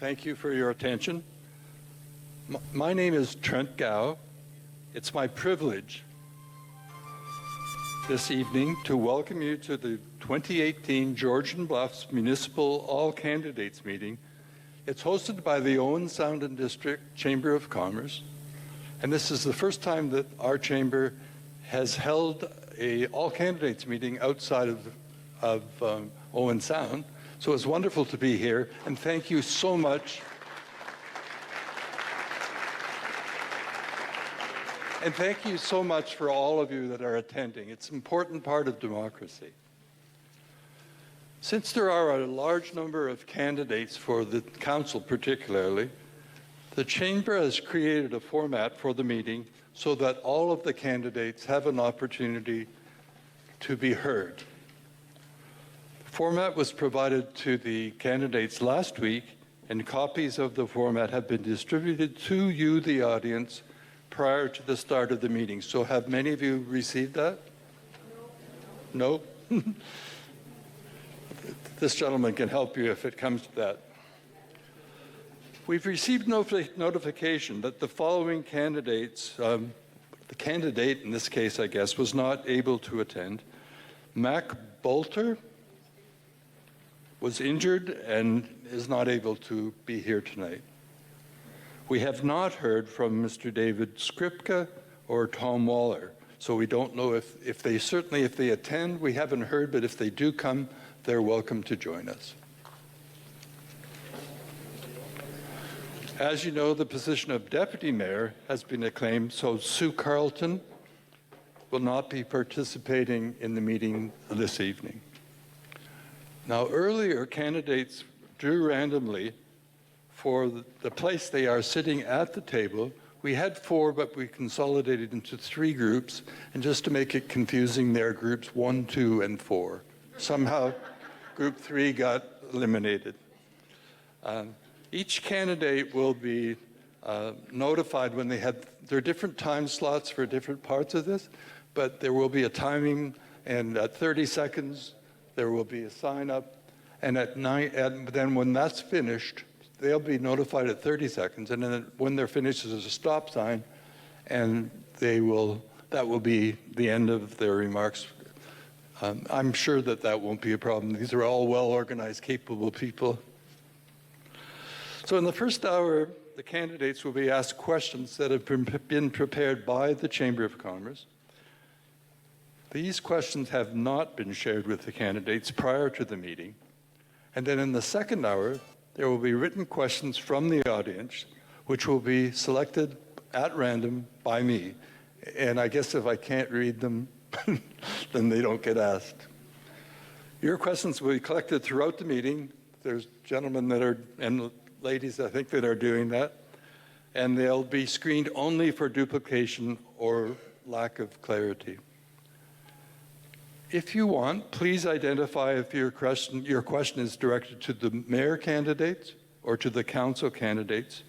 Thank you for your attention. My name is Trent Gow. It's my privilege this evening to welcome you to the 2018 Georgian Bluffs Municipal All Candidates Meeting. It's hosted by the Owen Sound and District Chamber of Commerce, and this is the first time that our chamber has held a all candidates meeting outside of Owen Sound. So it's wonderful to be here, and thank you so much. And thank you so much for all of you that are attending. It's an important part of democracy. Since there are a large number of candidates for the council particularly, the Chamber has created a format for the meeting so that all of the candidates have an opportunity to be heard. The format was provided to the candidates last week, and copies of the format have been distributed to you, the audience, prior to the start of the meeting. So have many of you received that? No? This gentleman can help you if it comes to that. We've received notification that the following candidates, the candidate in this case, I guess, was not able to attend. Mac Bolter was injured and is not able to be here tonight. We have not heard from Mr. David Skripka or Tom Waller, so we don't know if they attend, we haven't heard, but if they do come, they're welcome to join us. As you know, the position of Deputy Mayor has been acclaimed, so Sue Carlton will not be participating in the meeting this evening. Now, earlier, candidates drew randomly for the place they are sitting at the table. We had 4, but we consolidated into 3 groups, and just to make it confusing, they're groups 1, 2, and 4. Somehow, group 3 got eliminated. Each candidate will be notified when there are different time slots for different parts of this, but there will be a timing, and at 30 seconds, there will be a sign up, and then when that's finished, they'll be notified at 30 seconds, and then when they're finished, there's a stop sign, and that will be the end of their remarks. I'm sure that won't be a problem. These are all well-organized, capable people. So in the first hour, the candidates will be asked questions that have been prepared by the Chamber of Commerce. These questions have not been shared with the candidates prior to the meeting. And then in the second hour, there will be written questions from the audience, which will be selected at random by me. And I guess if I can't read them, then they don't get asked. Your questions will be collected throughout the meeting. There's gentlemen and ladies, I think, that are doing that. And they'll be screened only for duplication or lack of clarity. If you want, please identify if your question is directed to the mayor candidates or to the council candidates.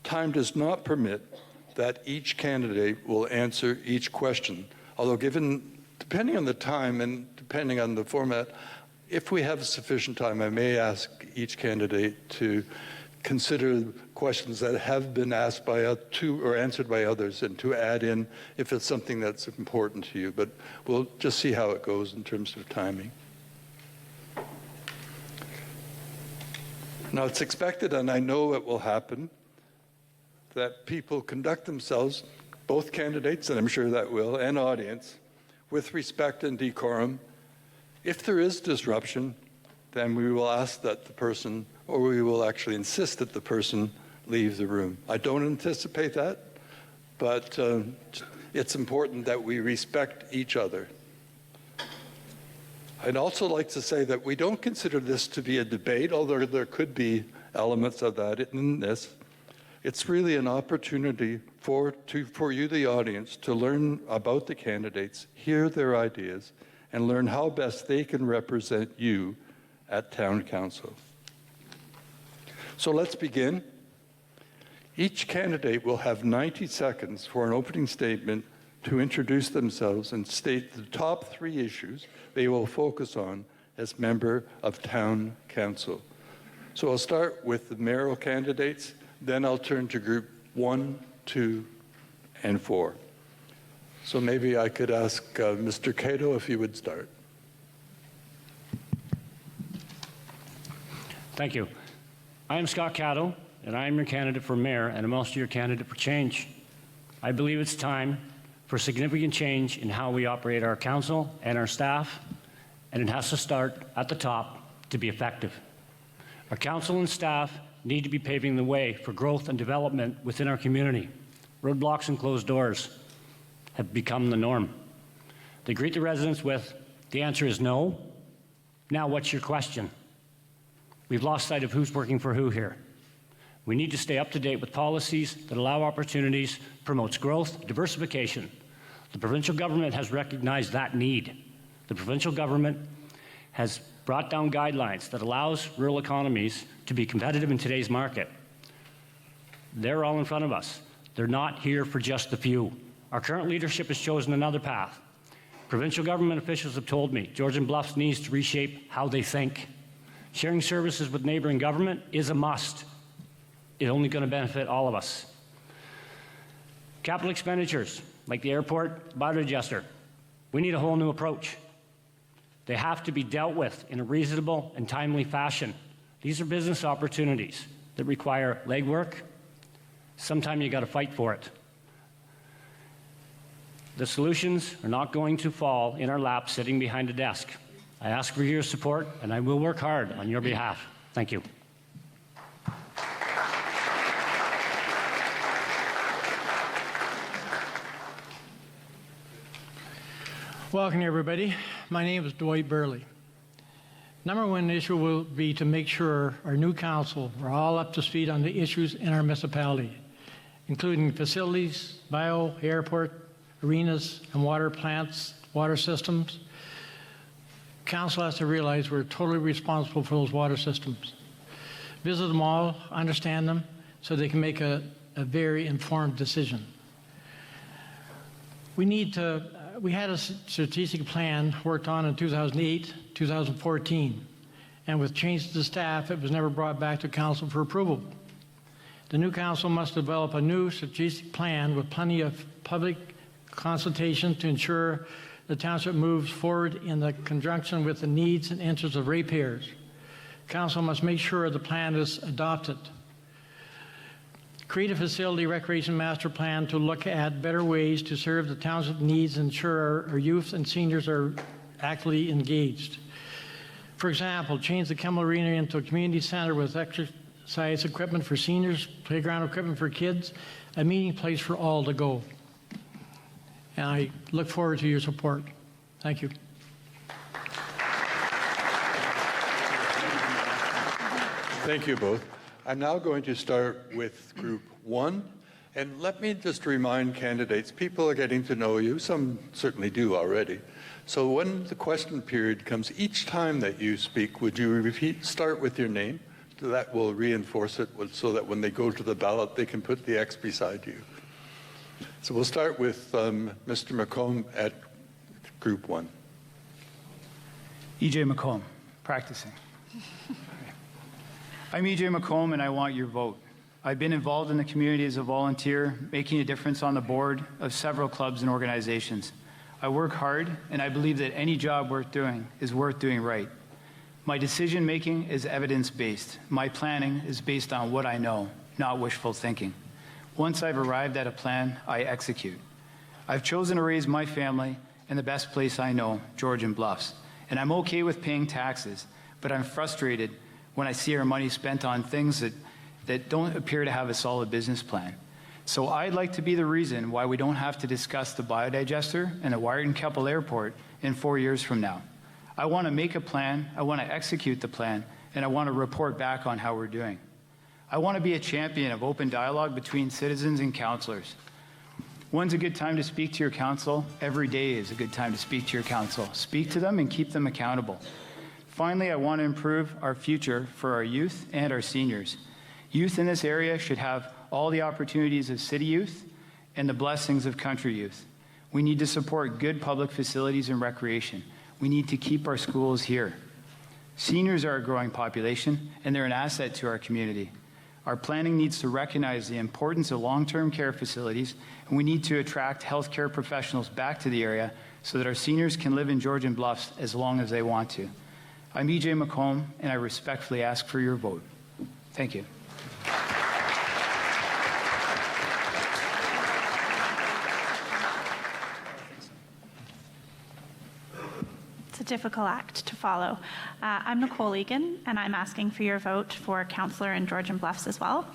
Time does not permit that each candidate will answer each question, although depending on the time and depending on the format, if we have sufficient time, I may ask each candidate to consider questions that have been asked by or answered by others, and to add in if it's something that's important to you. But we'll just see how it goes in terms of timing. Now, it's expected, and I know it will happen, that people conduct themselves, both candidates, and I'm sure that will, and audience, with respect and decorum. If there is disruption, then we will ask that the person, or we will actually insist that the person leave the room. I don't anticipate that, but it's important that we respect each other. I'd also like to say that we don't consider this to be a debate, although there could be elements of that in this. It's really an opportunity for you, the audience, to learn about the candidates, hear their ideas, and learn how best they can represent you at Town Council. So let's begin. Each candidate will have 90 seconds for an opening statement to introduce themselves and state the top 3 issues they will focus on as member of Town Council. So I'll start with the mayoral candidates, then I'll turn to group 1, 2, and 4. So maybe I could ask Mr. Cato if you would start. Thank you. I am Scott Cato, and I am your candidate for mayor, and I'm also your candidate for change. I believe it's time for significant change in how we operate our council and our staff, and it has to start at the top to be effective. Our council and staff need to be paving the way for growth and development within our community. Roadblocks and closed doors have become the norm. They greet the residents with, the answer is no. Now what's your question? We've lost sight of who's working for who here. We need to stay up to date with policies that allow opportunities, promotes growth, diversification. The provincial government has recognized that need. The provincial government has brought down guidelines that allows rural economies to be competitive in today's market. They're all in front of us. They're not here for just the few. Our current leadership has chosen another path. Provincial government officials have told me Georgian Bluffs needs to reshape how they think. Sharing services with neighboring government is a must. It's only going to benefit all of us. Capital expenditures, like the airport, biodigester, we need a whole new approach. They have to be dealt with in a reasonable and timely fashion. These are business opportunities that require legwork. Sometimes you got to fight for it. The solutions are not going to fall in our lap sitting behind a desk. I ask for your support, and I will work hard on your behalf. Thank you. Welcome, everybody. My name is Dwight Burley. Number one issue will be to make sure our new council are all up to speed on the issues in our municipality, including facilities, bio, airport, arenas, and water plants, water systems. Council has to realize we're totally responsible for those water systems. Visit them all, understand them, so they can make a very informed decision. We had a strategic plan worked on in 2008, 2014, and with changes to staff, it was never brought back to council for approval. The new council must develop a new strategic plan with plenty of public consultation to ensure the township moves forward in the conjunction with the needs and interests of ratepayers. Council must make sure the plan is adopted. Create a facility recreation master plan to look at better ways to serve the township needs and ensure our youth and seniors are actively engaged. For example, change the Kimmel Arena into a community center with exercise equipment for seniors, playground equipment for kids, a meeting place for all to go. And I look forward to your support. Thank you. Thank you both. I'm now going to start with group 1. And let me just remind candidates, people are getting to know you. Some certainly do already. So when the question period comes, each time that you speak, would you start with your name? That will reinforce it so that when they go to the ballot, they can put the X beside you. So we'll start with Mr. McComb at group 1. E.J. McComb, practicing. I'm E.J. McComb, and I want your vote. I've been involved in the community as a volunteer, making a difference on the board of several clubs and organizations. I work hard, and I believe that any job worth doing is worth doing right. My decision-making is evidence-based. My planning is based on what I know, not wishful thinking. Once I've arrived at a plan, I execute. I've chosen to raise my family in the best place I know, Georgian Bluffs, and I'm okay with paying taxes, but I'm frustrated when I see our money spent on things that don't appear to have a solid business plan. So I'd like to be the reason why we don't have to discuss the biodigester and the Wyerton-Keppel Airport in 4 years from now. I want to make a plan, I want to execute the plan, and I want to report back on how we're doing. I want to be a champion of open dialogue between citizens and councillors. When's a good time to speak to your council? Every day is a good time to speak to your council. Speak to them and keep them accountable. Finally, I want to improve our future for our youth and our seniors. Youth in this area should have all the opportunities of city youth and the blessings of country youth. We need to support good public facilities and recreation. We need to keep our schools here. Seniors are a growing population, and they're an asset to our community. Our planning needs to recognize the importance of long-term care facilities, and we need to attract healthcare professionals back to the area so that our seniors can live in Georgian Bluffs as long as they want to. I'm E.J. McComb, and I respectfully ask for your vote. Thank you. It's a difficult act to follow. I'm Nicole Egan, and I'm asking for your vote for councillor in Georgian Bluffs as well.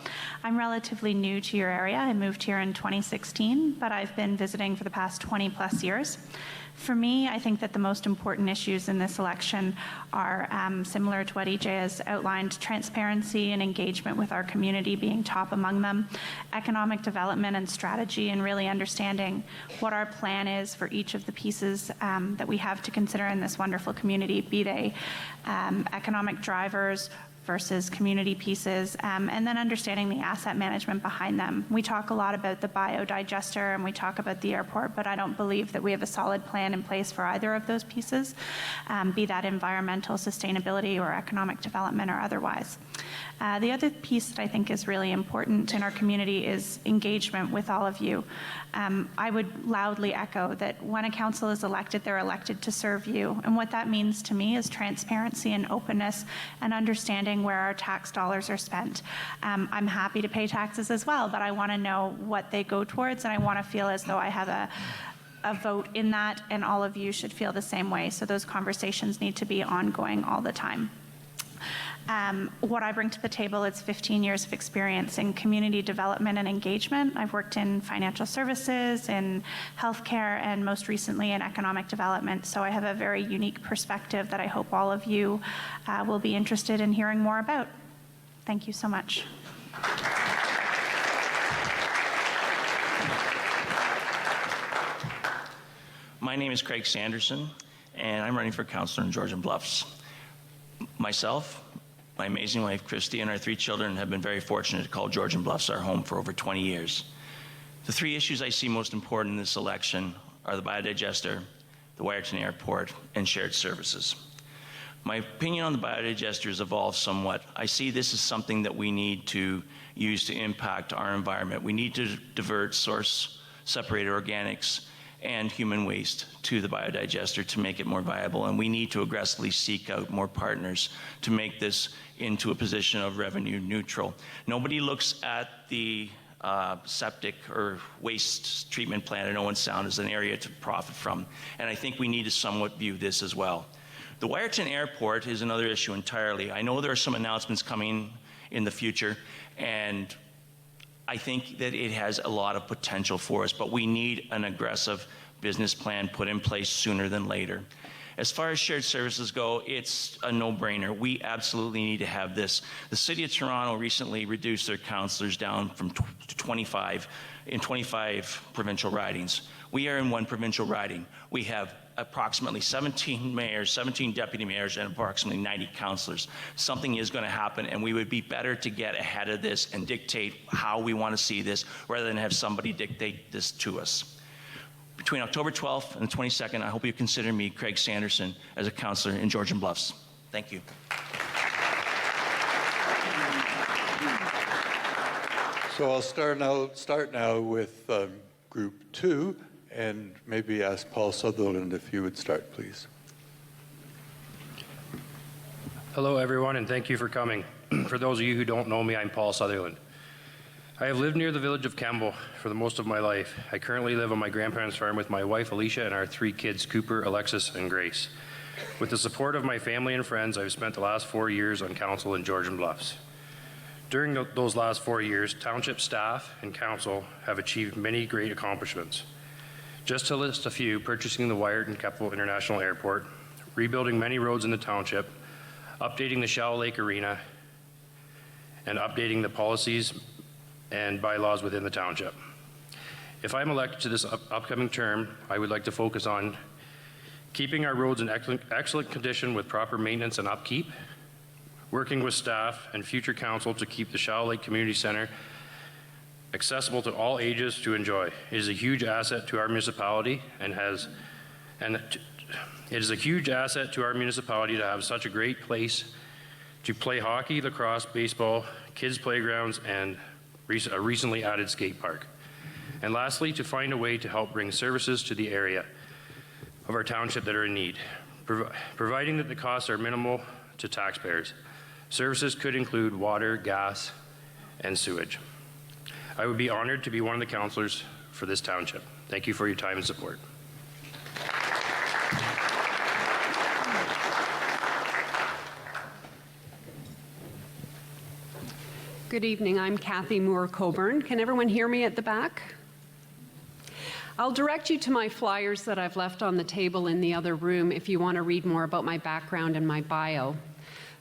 I'm relatively new to your area. I moved here in 2016, but I've been visiting for the past 20 plus years. For me, I think that the most important issues in this election are similar to what EJ has outlined: transparency and engagement with our community being top among them, economic development and strategy, and really understanding what our plan is for each of the pieces that we have to consider in this wonderful community, be they economic drivers versus community pieces, and then understanding the asset management behind them. We talk a lot about the biodigester and we talk about the airport, but I don't believe that we have a solid plan in place for either of those pieces, be that environmental sustainability or economic development or otherwise. The other piece that I think is really important in our community is engagement with all of you. I would loudly echo that when a council is elected, they're elected to serve you. And what that means to me is transparency and openness and understanding where our tax dollars are spent. I'm happy to pay taxes as well, but I want to know what they go towards, and I want to feel as though I have a vote in that, and all of you should feel the same way. So those conversations need to be ongoing all the time. What I bring to the table is 15 years of experience in community development and engagement. I've worked in financial services, in healthcare, and most recently in economic development. So I have a very unique perspective that I hope all of you will be interested in hearing more about. Thank you so much. My name is Craig Sanderson, and I'm running for councillor in Georgian Bluffs. Myself, my amazing wife, Christy, and our 3 children have been very fortunate to call Georgian Bluffs our home for over 20 years. The 3 issues I see most important in this election are the biodigester, the Wyerton Airport, and shared services. My opinion on the biodigester has evolved somewhat. I see this as something that we need to use to impact our environment. We need to divert source separated organics and human waste to the biodigester to make it more viable, and we need to aggressively seek out more partners to make this into a position of revenue neutral. Nobody looks at the septic or waste treatment plant in Owen Sound as an area to profit from, and I think we need to somewhat view this as well. The Wyerton Airport is another issue entirely. I know there are some announcements coming in the future, and I think that it has a lot of potential for us, but we need an aggressive business plan put in place sooner than later. As far as shared services go, it's a no-brainer. We absolutely need to have this. The City of Toronto recently reduced their councillors down from to 25 in 25 provincial ridings. We are in 1 provincial riding. We have approximately 17 mayors, 17 deputy mayors, and approximately 90 councillors. Something is going to happen, and we would be better to get ahead of this and dictate how we want to see this rather than have somebody dictate this to us. Between October 12th and the 22nd, I hope you consider me, Craig Sanderson, as a councillor in Georgian Bluffs. Thank you. So I'll start now with Group 2, and maybe ask Paul Sutherland if you would start, please. Hello, everyone, and thank you for coming. For those of you who don't know me, I'm Paul Sutherland. I have lived near the village of Campbell for the most of my life. I currently live on my grandparents' farm with my wife, Alicia, and our 3 kids, Cooper, Alexis, and Grace. With the support of my family and friends, I've spent the last 4 years on council in Georgian Bluffs. During those last 4 years, township staff and council have achieved many great accomplishments. Just to list a few: purchasing the Wyerton Keppel International Airport, rebuilding many roads in the township, updating the Shallow Lake Arena, and updating the policies and bylaws within the township. If I'm elected to this upcoming term, I would like to focus on keeping our roads in excellent condition with proper maintenance and upkeep, working with staff and future council to keep the Shallow Lake Community Center accessible to all ages to enjoy. It is a huge asset to our municipality and It is a huge asset to our municipality to have such a great place to play hockey, lacrosse, baseball, kids' playgrounds, and a recently added skate park. And lastly, to find a way to help bring services to the area of our township that are in need, providing that the costs are minimal to taxpayers. Services could include water, gas, and sewage. I would be honored to be one of the councillors for this township. Thank you for your time and support. Good evening. I'm Kathy Moore-Coburn. Can everyone hear me at the back? I'll direct you to my flyers that I've left on the table in the other room if you want to read more about my background and my bio.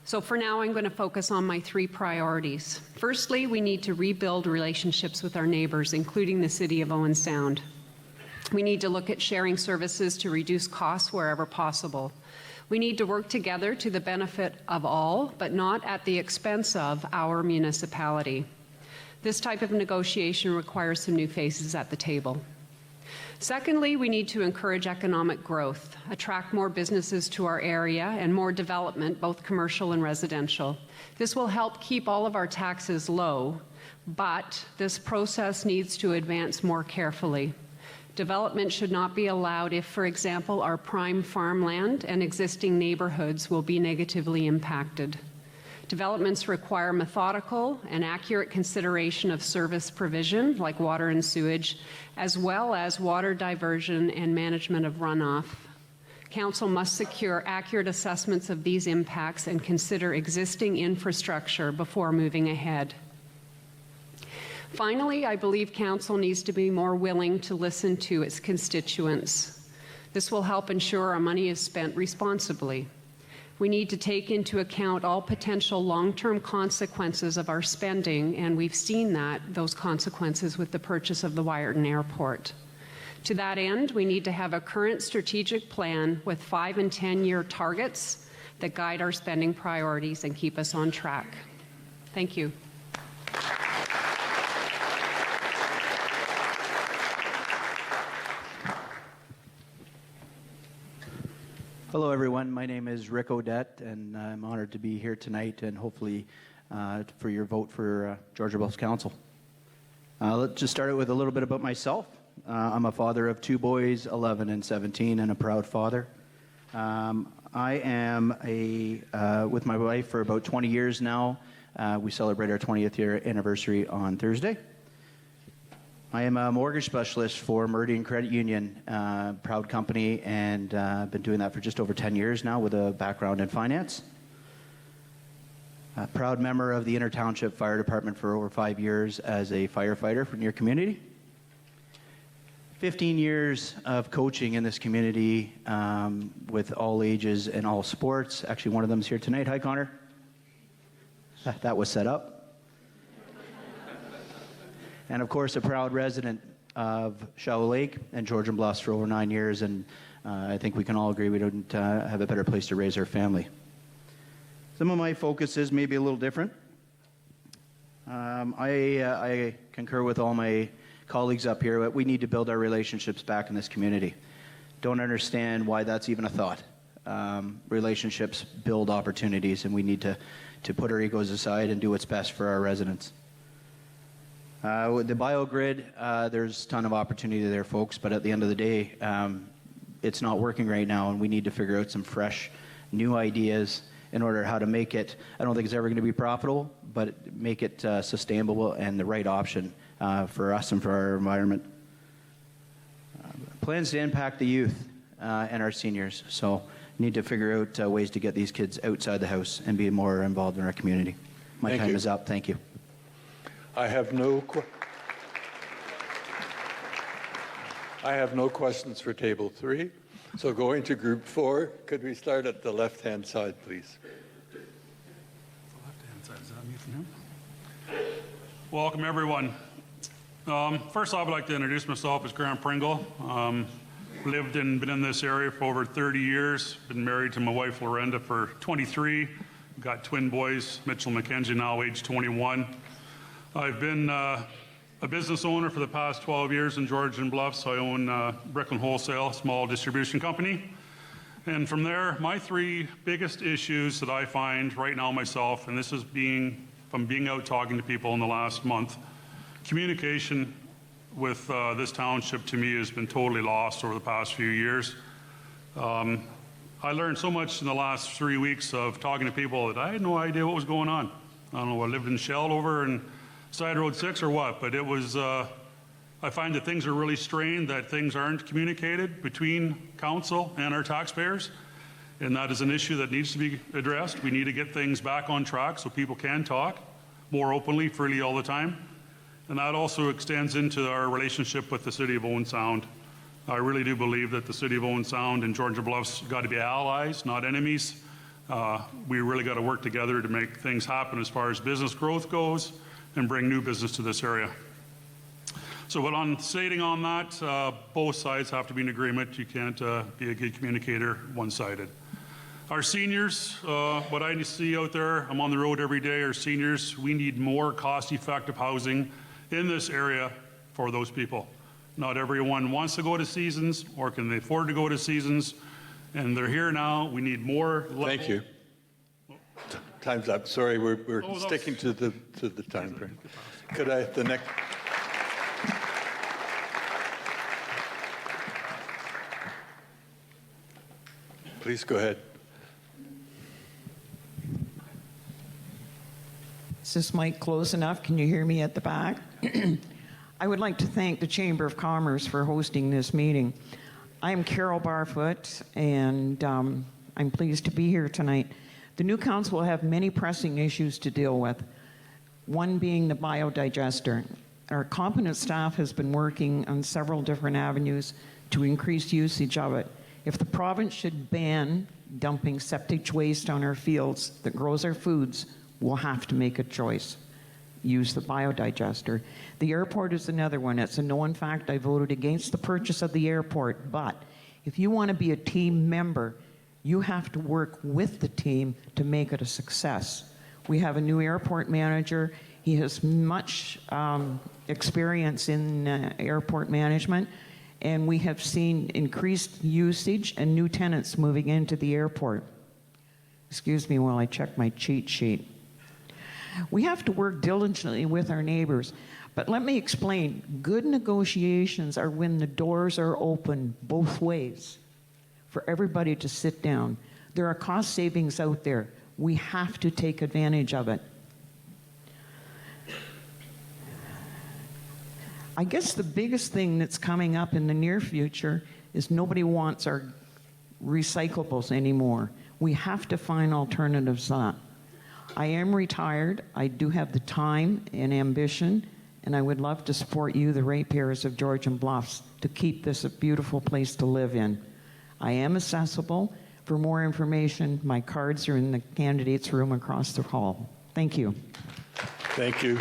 So for now, I'm going to focus on my 3 priorities. Firstly, we need to rebuild relationships with our neighbors, including the city of Owen Sound. We need to look at sharing services to reduce costs wherever possible. We need to work together to the benefit of all, but not at the expense of our municipality. This type of negotiation requires some new faces at the table. Secondly, we need to encourage economic growth, attract more businesses to our area, and more development, both commercial and residential. This will help keep all of our taxes low, but this process needs to advance more carefully. Development should not be allowed if, for example, our prime farmland and existing neighborhoods will be negatively impacted. Developments require methodical and accurate consideration of service provision, like water and sewage, as well as water diversion and management of runoff. Council must secure accurate assessments of these impacts and consider existing infrastructure before moving ahead. Finally, I believe Council needs to be more willing to listen to its constituents. This will help ensure our money is spent responsibly. We need to take into account all potential long-term consequences of our spending, and we've seen those consequences with the purchase of the Wyerton Airport. To that end, we need to have a current strategic plan with 5- and 10-year targets that guide our spending priorities and keep us on track. Thank you. Hello, everyone. My name is Rick Odette, and I'm honored to be here tonight and hopefully for your vote for Georgian Bluffs Council. Let's just start with a little bit about myself. I'm a father of 2 boys, 11 and 17, and a proud father. I am with my wife for about 20 years now. We celebrate our 20th year anniversary on Thursday. I am a mortgage specialist for Meridian Credit Union, proud company, and I've been doing that for just over 10 years now with a background in finance. A proud member of the Inter-Township Fire Department for over 5 years as a firefighter for your community. 15 years of coaching in this community with all ages and all sports. Actually, one of them is here tonight. Hi, Connor. That was set up. And of course, a proud resident of Shallow Lake and Georgian Bluffs for over 9 years, and I think we can all agree we don't have a better place to raise our family. Some of my focuses may be a little different. I concur with all my colleagues up here that we need to build our relationships back in this community. Don't understand why that's even a thought. Relationships build opportunities, and we need to put our egos aside and do what's best for our residents. With the biogrid, there's a ton of opportunity there, folks, but at the end of the day, it's not working right now, and we need to figure out some fresh, new ideas in order how to make it, I don't think it's ever going to be profitable, but make it sustainable and the right option for us and for our environment. Plans to impact the youth and our seniors, so need to figure out ways to get these kids outside the house and be more involved in our community. My time is up. Thank you. I have no questions for Table 3. So going to Group 4, could we start at the left-hand side, please? Welcome, everyone. First off, I'd like to introduce myself as Grant Pringle. Lived and been in this area for over 30 years. Been married to my wife, Lorenda, for 23. Got twin boys, Mitchell and Mackenzie, now age 21. I've been a business owner for the past 12 years in Georgian Bluffs. I own Bricklin Wholesale, small distribution company. And from there, my three biggest issues that I find right now myself, and this is from being out talking to people in the last month, communication with this township to me has been totally lost over the past few years. I learned so much in the last 3 weeks of talking to people that I had no idea what was going on. I don't know, I lived in Shell over in Side Road 6 or what, but it was, I find that things are really strained, that things aren't communicated between council and our taxpayers, and that is an issue that needs to be addressed. We need to get things back on track so people can talk more openly, freely all the time. And that also extends into our relationship with the City of Owen Sound. I really do believe that the City of Owen Sound and Georgian Bluffs got to be allies, not enemies. We really got to work together to make things happen as far as business growth goes and bring new business to this area. So what I'm stating on that, both sides have to be in agreement. You can't be a good communicator one-sided. Our seniors, what I see out there, I'm on the road every day, our seniors, we need more cost-effective housing in this area for those people. Not everyone wants to go to Seasons or can they afford to go to Seasons, and they're here now. We need more. Thank you. Time's up. Sorry, we're sticking to the time frame. Could I the next? Please go ahead. Is this mic close enough? Can you hear me at the back? I would like to thank the Chamber of Commerce for hosting this meeting. I'm Carol Barfoot, and I'm pleased to be here tonight. The new council will have many pressing issues to deal with, one being the biodigester. Our competent staff has been working on several different avenues to increase usage of it. If the province should ban dumping septic waste on our fields that grows our foods, we'll have to make a choice. Use the biodigester. The airport is another one. It's a no. In fact, I voted against the purchase of the airport, but if you want to be a team member, you have to work with the team to make it a success. We have a new airport manager. He has much experience in airport management, and we have seen increased usage and new tenants moving into the airport. Excuse me while I check my cheat sheet. We have to work diligently with our neighbors, but let me explain. Good negotiations are when the doors are open both ways for everybody to sit down. There are cost savings out there. We have to take advantage of it. I guess the biggest thing that's coming up in the near future is nobody wants our recyclables anymore. We have to find alternatives to that. I am retired. I do have the time and ambition, and I would love to support you, the ratepayers of Georgian Bluffs, to keep this a beautiful place to live in. I am accessible. For more information, my cards are in the candidates' room across the hall. Thank you. Thank you.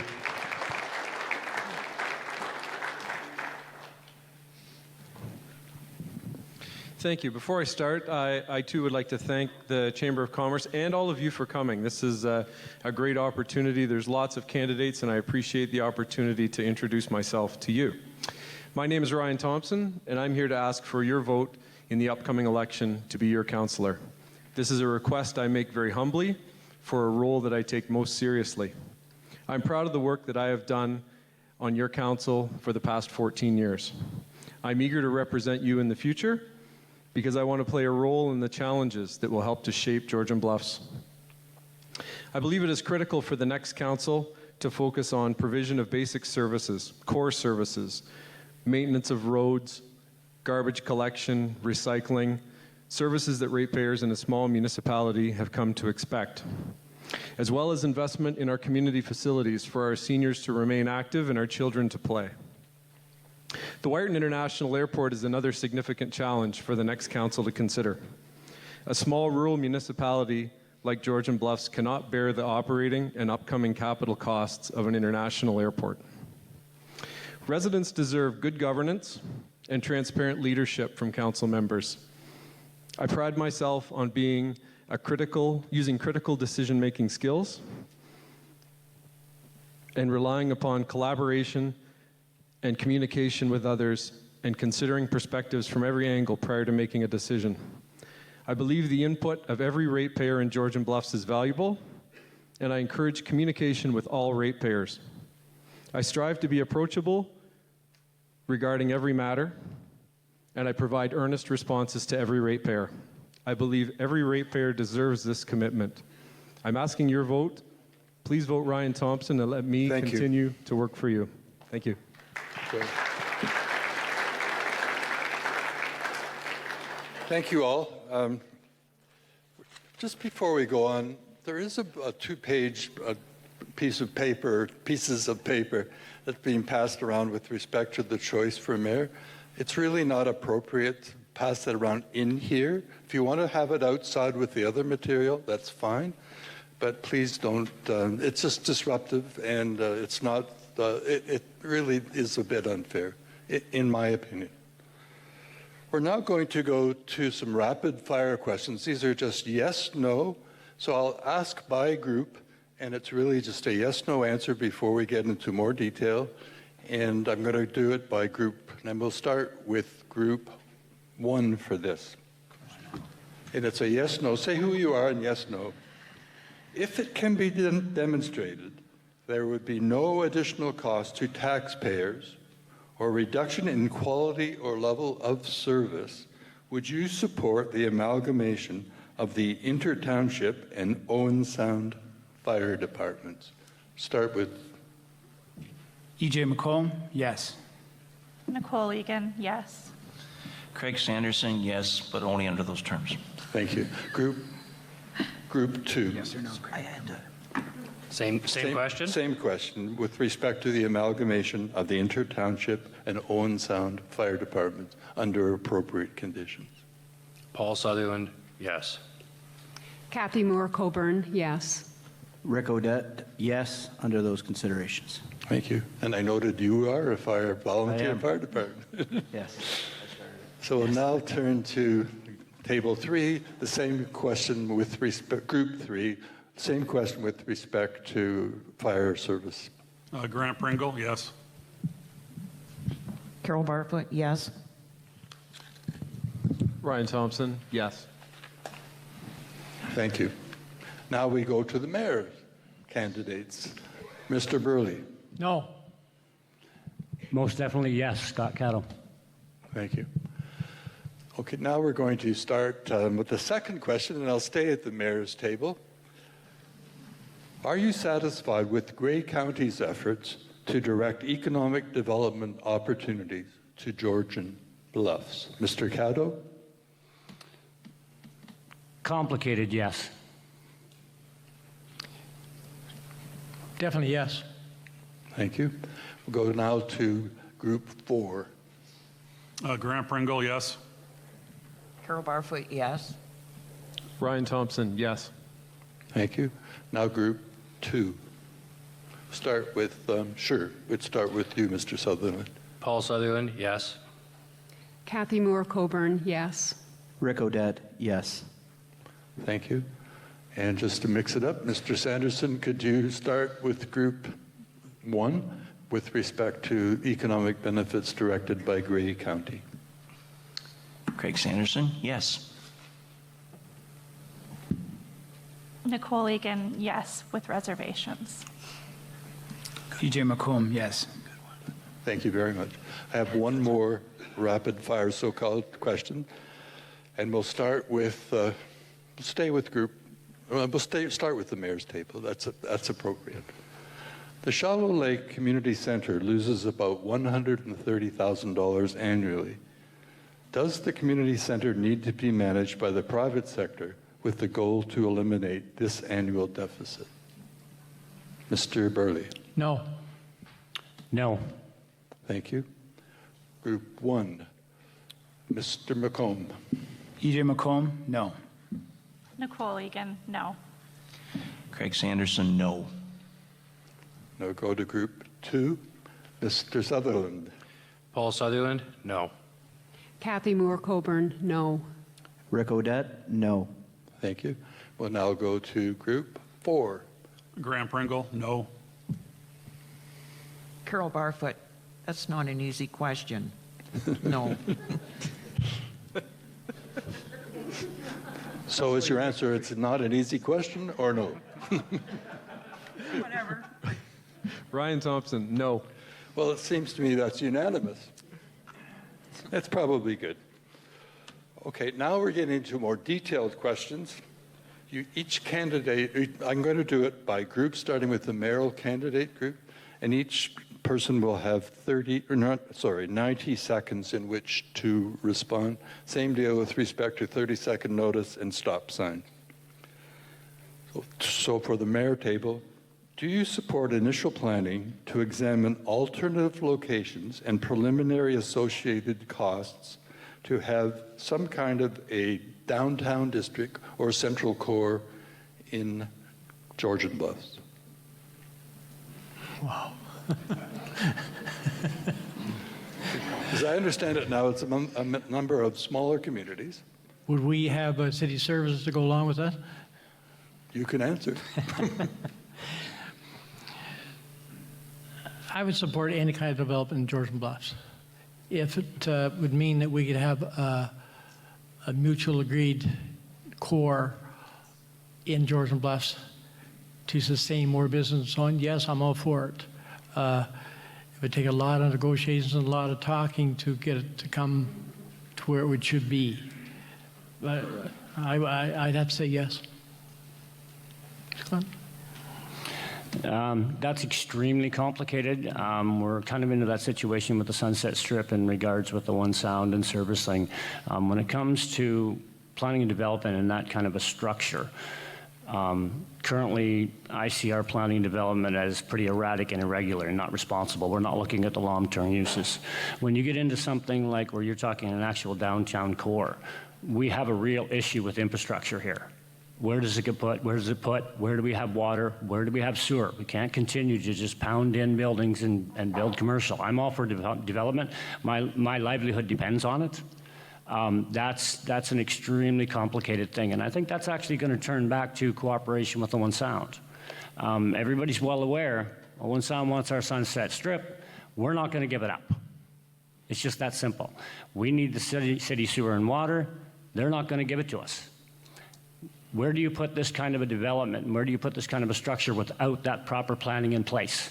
Thank you. Before I start, I too would like to thank the Chamber of Commerce and all of you for coming. This is a great opportunity. There's lots of candidates, and I appreciate the opportunity to introduce myself to you. My name is Ryan Thompson, and I'm here to ask for your vote in the upcoming election to be your councillor. This is a request I make very humbly for a role that I take most seriously. I'm proud of the work that I have done on your council for the past 14 years. I'm eager to represent you in the future, because I want to play a role in the challenges that will help to shape Georgian Bluffs. I believe it is critical for the next council to focus on provision of basic services, core services, maintenance of roads, garbage collection, recycling, services that ratepayers in a small municipality have come to expect, as well as investment in our community facilities for our seniors to remain active and our children to play. The Wyerton International Airport is another significant challenge for the next council to consider. A small rural municipality like Georgian Bluffs cannot bear the operating and upcoming capital costs of an international airport. Residents deserve good governance and transparent leadership from council members. I pride myself on being using critical decision-making skills and relying upon collaboration and communication with others, and considering perspectives from every angle prior to making a decision. I believe the input of every ratepayer in Georgian Bluffs is valuable, and I encourage communication with all ratepayers. I strive to be approachable regarding every matter, and I provide earnest responses to every ratepayer. I believe every ratepayer deserves this commitment. I'm asking your vote. Please vote Ryan Thompson and let me continue to work for you. Thank you. Okay. Thank you all. Just before we go on, there is a two-page pieces of paper that's being passed around with respect to the choice for mayor. It's really not appropriate to pass that around in here. If you want to have it outside with the other material, that's fine. But please don't, it's just disruptive, and it's not, it really is a bit unfair, in my opinion. We're now going to go to some rapid fire questions. These are just yes, no. So I'll ask by group, and it's really just a yes, no answer before we get into more detail. And I'm going to do it by group. And we'll start with group 1 for this. And it's a yes, no. Say who you are and yes, no. If it can be demonstrated, there would be no additional cost to taxpayers or reduction in quality or level of service, would you support the amalgamation of the Inter-Township and Owen Sound fire departments? Start with E.J. McComb, yes. Nicole Egan, yes. Craig Sanderson, yes, but only under those terms. Thank you. Group 2. Yes or no? Same question? Same question with respect to the amalgamation of the Inter-Township and Owen Sound fire departments under appropriate conditions. Paul Sutherland, yes. Kathy Moore-Coburn, yes. Rick Odette, yes, under those considerations. Thank you. And I noted you are a volunteer fire department. Yes. So we'll now turn to table 3, the same question with respect, group 3, same question with respect to fire service. Grant Pringle, yes. Carol Barfoot, yes. Ryan Thompson, yes. Thank you. Now we go to the mayor candidates. Mr. Burley. No. Most definitely yes, Scott Cattle. Thank you. Okay, now we're going to start with the second question, and I'll stay at the mayor's table. Are you satisfied with Grey County's efforts to direct economic development opportunities to Georgian Bluffs? Mr. Caddo? Complicated, yes. Definitely yes. Thank you. We'll go now to group 4. Grant Pringle, yes. Carol Barfoot, yes. Ryan Thompson, yes. Thank you. Now group 2. Start with, sure, we'd start with you, Mr. Sutherland. Paul Sutherland, yes. Kathy Moore-Coburn, yes. Rick Odette, yes. Thank you. And just to mix it up, Mr. Sanderson, could you start with group 1 with respect to economic benefits directed by Grey County? Craig Sanderson, yes. Nicole Egan, yes, with reservations. E.J. McComb, yes. Thank you very much. I have one more rapid fire so-called question, and we'll start with, start with the mayor's table. That's appropriate. The Shallow Lake Community Center loses about $130,000 annually. Does the community center need to be managed by the private sector with the goal to eliminate this annual deficit? Mr. Burley. No. No. Thank you. Group 1, Mr. McComb. E.J. McComb, no. Nicole Egan, no. Craig Sanderson, no. Now go to group 2, Mr. Sutherland. Paul Sutherland, no. Kathy Moore-Coburn, no. Rick Odette, no. Thank you. We'll now go to group 4. Grant Pringle, no. Carol Barfoot, that's not an easy question. No. So is your answer, it's not an easy question, or no? Whatever. Ryan Thompson, no. Well, it seems to me that's unanimous. That's probably good. Okay, now we're getting into more detailed questions. Each candidate, I'm going to do it by group, starting with the mayoral candidate group, and each person will have 90 seconds in which to respond. Same deal with respect to 30-second notice and stop sign. So for the mayor table, do you support initial planning to examine alternative locations and preliminary associated costs to have some kind of a downtown district or central core in Georgian Bluffs? Wow. As I understand it now, it's a number of smaller communities. Would we have city services to go along with that? You can answer. I would support any kind of development in Georgian Bluffs. If it would mean that we could have a mutual agreed core in Georgian Bluffs to sustain more business and so on, yes, I'm all for it. It would take a lot of negotiations and a lot of talking to get it to come to where it should be. But I'd have to say yes. Scott? That's extremely complicated. We're kind of into that situation with the Sunset Strip in regards with the one sound and servicing. When it comes to planning and development and that kind of a structure, currently I see our planning and development as pretty erratic and irregular and not responsible. We're not looking at the long-term uses. When you get into something like where you're talking an actual downtown core, we have a real issue with infrastructure here. Where does it get put? Where does it put? Where do we have water? Where do we have sewer? We can't continue to just pound in buildings and build commercial. I'm all for development. My livelihood depends on it. That's an extremely complicated thing, and I think that's actually going to turn back to cooperation with the One Sound. Everybody's well aware, One Sound wants our Sunset Strip. We're not going to give it up. It's just that simple. We need the city sewer and water. They're not going to give it to us. Where do you put this kind of a development, and where do you put this kind of a structure without that proper planning in place?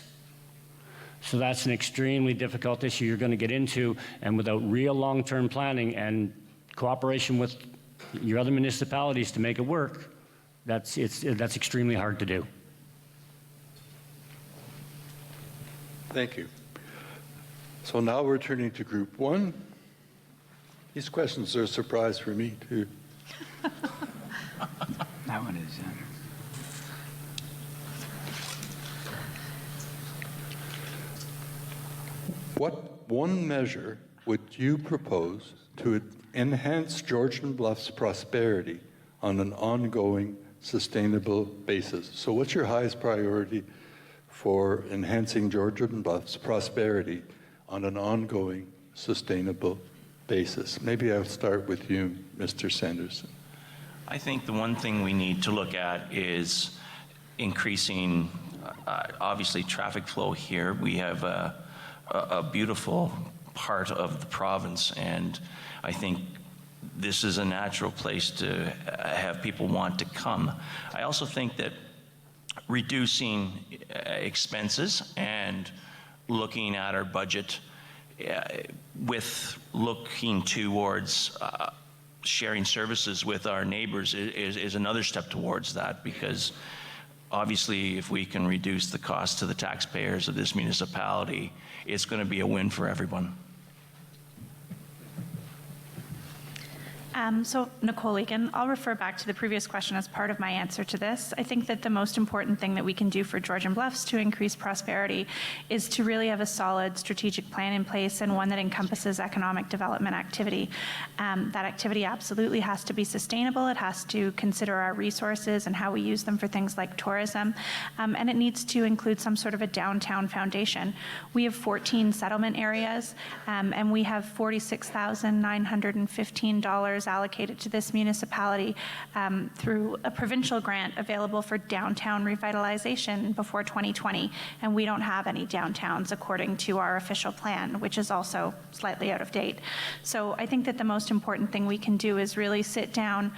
So that's an extremely difficult issue you're going to get into, and without real long-term planning and cooperation with your other municipalities to make it work, that's extremely hard to do. Thank you. So now we're turning to group one. These questions are a surprise for me, too. That one is. What one measure would you propose to enhance Georgian Bluffs' prosperity on an ongoing, sustainable basis? So what's your highest priority for enhancing Georgian Bluffs' prosperity on an ongoing, sustainable basis? Maybe I'll start with you, Mr. Sanderson. I think the one thing we need to look at is increasing, obviously, traffic flow here. We have a beautiful part of the province, and I think this is a natural place to have people want to come. I also think that reducing expenses and looking at our budget with looking towards sharing services with our neighbors is another step towards that, because obviously if we can reduce the cost to the taxpayers of this municipality, it's going to be a win for everyone. So Nicole Egan, I'll refer back to the previous question as part of my answer to this. I think that the most important thing that we can do for Georgian Bluffs to increase prosperity is to really have a solid strategic plan in place, and one that encompasses economic development activity. That activity absolutely has to be sustainable. It has to consider our resources and how we use them for things like tourism, and it needs to include some sort of a downtown foundation. We have 14 settlement areas, and we have $46,915 allocated to this municipality through a provincial grant available for downtown revitalization before 2020, and we don't have any downtowns according to our official plan, which is also slightly out of date. So I think that the most important thing we can do is really sit down,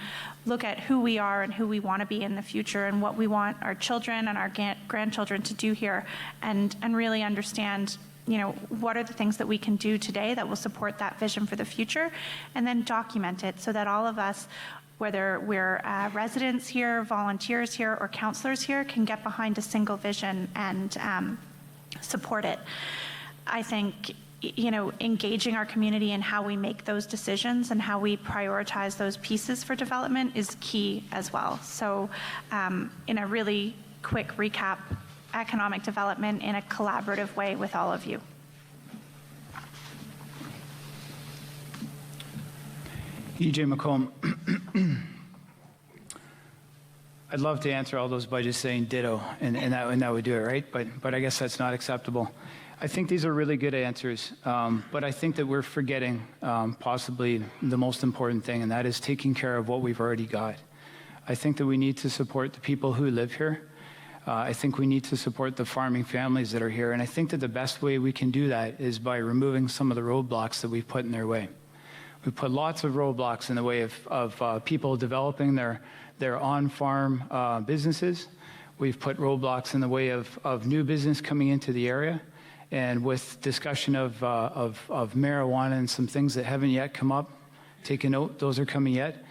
look at who we are and who we want to be in the future and what we want our children and our grandchildren to do here, and really understand, you know, what are the things that we can do today that will support that vision for the future, and then document it so that all of us, whether we're residents here, volunteers here, or counselors here, can get behind a single vision and support it. I think, you know, engaging our community in how we make those decisions and how we prioritize those pieces for development is key as well. So in a really quick recap, economic development in a collaborative way with all of you. E.J. McComb. I'd love to answer all those by just saying ditto, and that would do it, right? But I guess that's not acceptable. I think these are really good answers, but I think that we're forgetting possibly the most important thing, and that is taking care of what we've already got. I think that we need to support the people who live here. I think we need to support the farming families that are here, and I think that the best way we can do that is by removing some of the roadblocks that we've put in their way. We've put lots of roadblocks in the way of people developing their on-farm businesses. We've put roadblocks in the way of new business coming into the area, and with discussion of marijuana and some things that haven't yet come up, take a note, those are coming yet.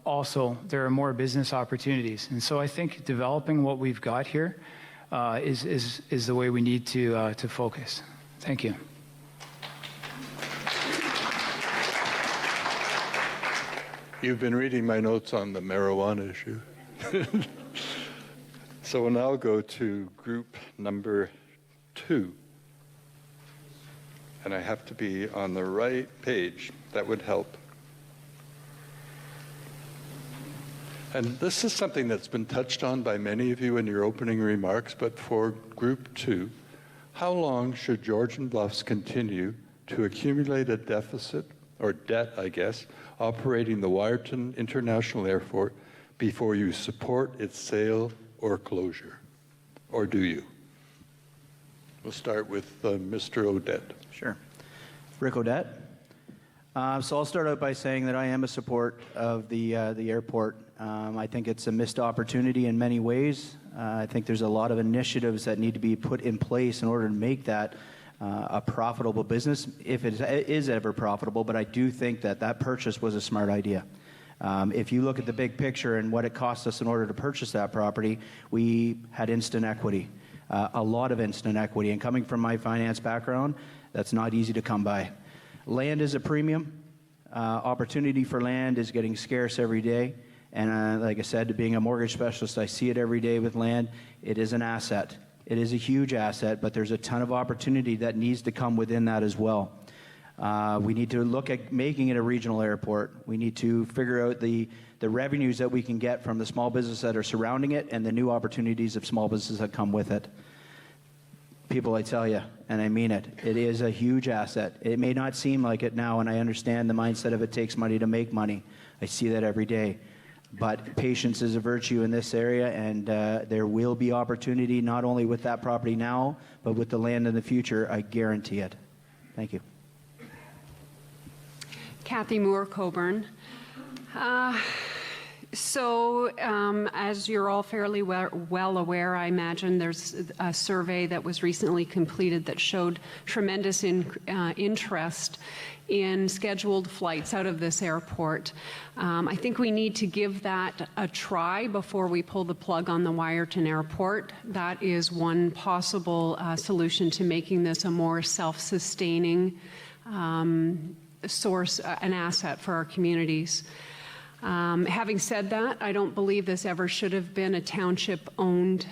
Also, there are more business opportunities. And so I think developing what we've got here is the way we need to focus. Thank you. You've been reading my notes on the marijuana issue. So we'll now go to group number 2. And I have to be on the right page. That would help. And this is something that's been touched on by many of you in your opening remarks, but for Group 2, how long should Georgian Bluffs continue to accumulate a deficit, or debt, I guess, operating the Wyerton International Airport before you support its sale or closure? Or do you? We'll start with Mr. Odette. Sure. Rick Odette. So I'll start out by saying that I am a support of the airport. I think it's a missed opportunity in many ways. I think there's a lot of initiatives that need to be put in place in order to make that a profitable business, if it is ever profitable. But I do think that that purchase was a smart idea. If you look at the big picture and what it cost us in order to purchase that property, we had instant equity, a lot of instant equity. And coming from my finance background, that's not easy to come by. Land is a premium. Opportunity for land is getting scarce every day. And like I said, being a mortgage specialist, I see it every day with land. It is an asset. It is a huge asset, but there's a ton of opportunity that needs to come within that as well. We need to look at making it a regional airport. We need to figure out the revenues that we can get from the small businesses that are surrounding it and the new opportunities of small businesses that come with it. People, I tell you, and I mean it, it is a huge asset. It may not seem like it now, and I understand the mindset of it takes money to make money. I see that every day. But patience is a virtue in this area, and there will be opportunity not only with that property now, but with the land in the future. I guarantee it. Thank you. Kathy Moore Coburn. So, as you're all fairly well aware, I imagine there's a survey that was recently completed that showed tremendous interest in scheduled flights out of this airport. I think we need to give that a try before we pull the plug on the Wyerton Airport. That is one possible solution to making this a more self-sustaining source, an asset for our communities. Having said that, I don't believe this ever should have been a township-owned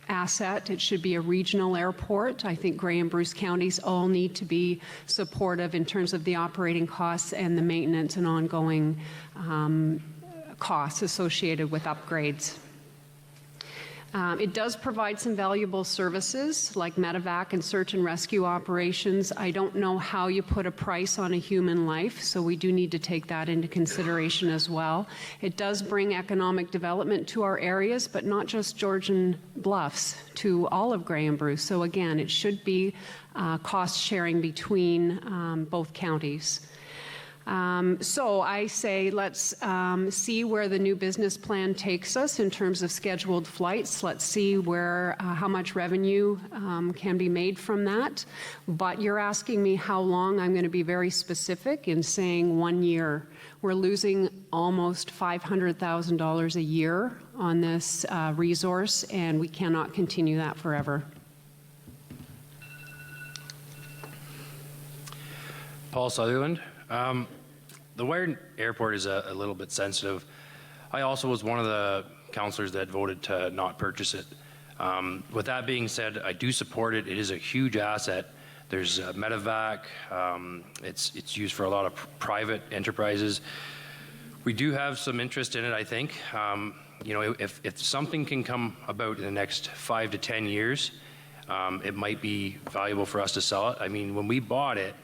asset. It should be a regional airport. I think Grey and Bruce counties all need to be supportive in terms of the operating costs and the maintenance and ongoing costs associated with upgrades. It does provide some valuable services like medevac and search and rescue operations. I don't know how you put a price on a human life, so we do need to take that into consideration as well. It does bring economic development to our areas, but not just Georgian Bluffs, to all of Grey and Bruce. So again, it should be cost sharing between both counties. So I say let's see where the new business plan takes us in terms of scheduled flights. Let's see where how much revenue can be made from that. But you're asking me how long. I'm going to be very specific in saying 1 year. We're losing almost $500,000 a year on this resource, and we cannot continue that forever. Paul Sutherland. The Wyron Airport is a little bit sensitive. I also was one of the councillors that voted to not purchase it. With that being said, I do support it. It is a huge asset. There's medevac. It's used for a lot of private enterprises. We do have some interest in it, I think. You know, if something can come about in the next 5 to 10 years, it might be valuable for us to sell it. I mean, when we bought it,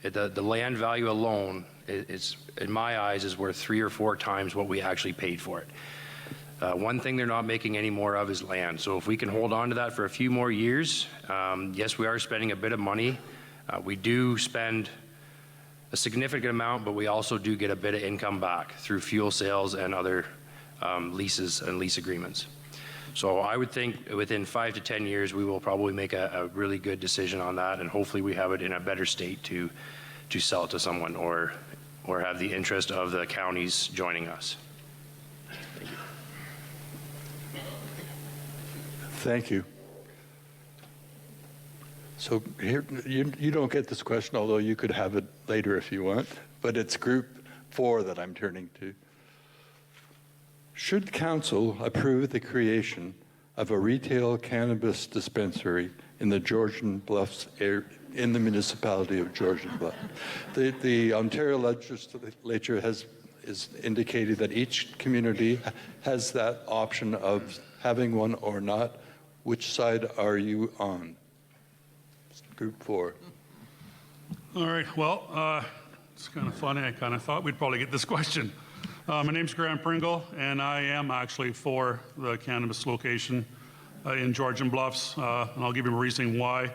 the land value alone is, in my eyes, is worth 3 or 4 times what we actually paid for it. One thing they're not making any more of is land. So if we can hold on to that for a few more years, yes, we are spending a bit of money. We do spend a significant amount, but we also do get a bit of income back through fuel sales and other leases and lease agreements. So I would think within 5 to 10 years, we will probably make a really good decision on that, and hopefully we have it in a better state to sell it to someone or have the interest of the counties joining us. Thank you. Thank you. So here, you don't get this question, although you could have it later if you want, but it's group 4 that I'm turning to. Should council approve the creation of a retail cannabis dispensary in the Georgian Bluffs area, in the municipality of Georgian Bluffs? The Ontario legislature is indicated that each community has that option of having one or not. Which side are you on? Group 4. All right, well, it's kind of funny. I kind of thought we'd probably get this question. My name's Pringle, and I am actually for the cannabis location in Georgian Bluffs, and I'll give you a reason why.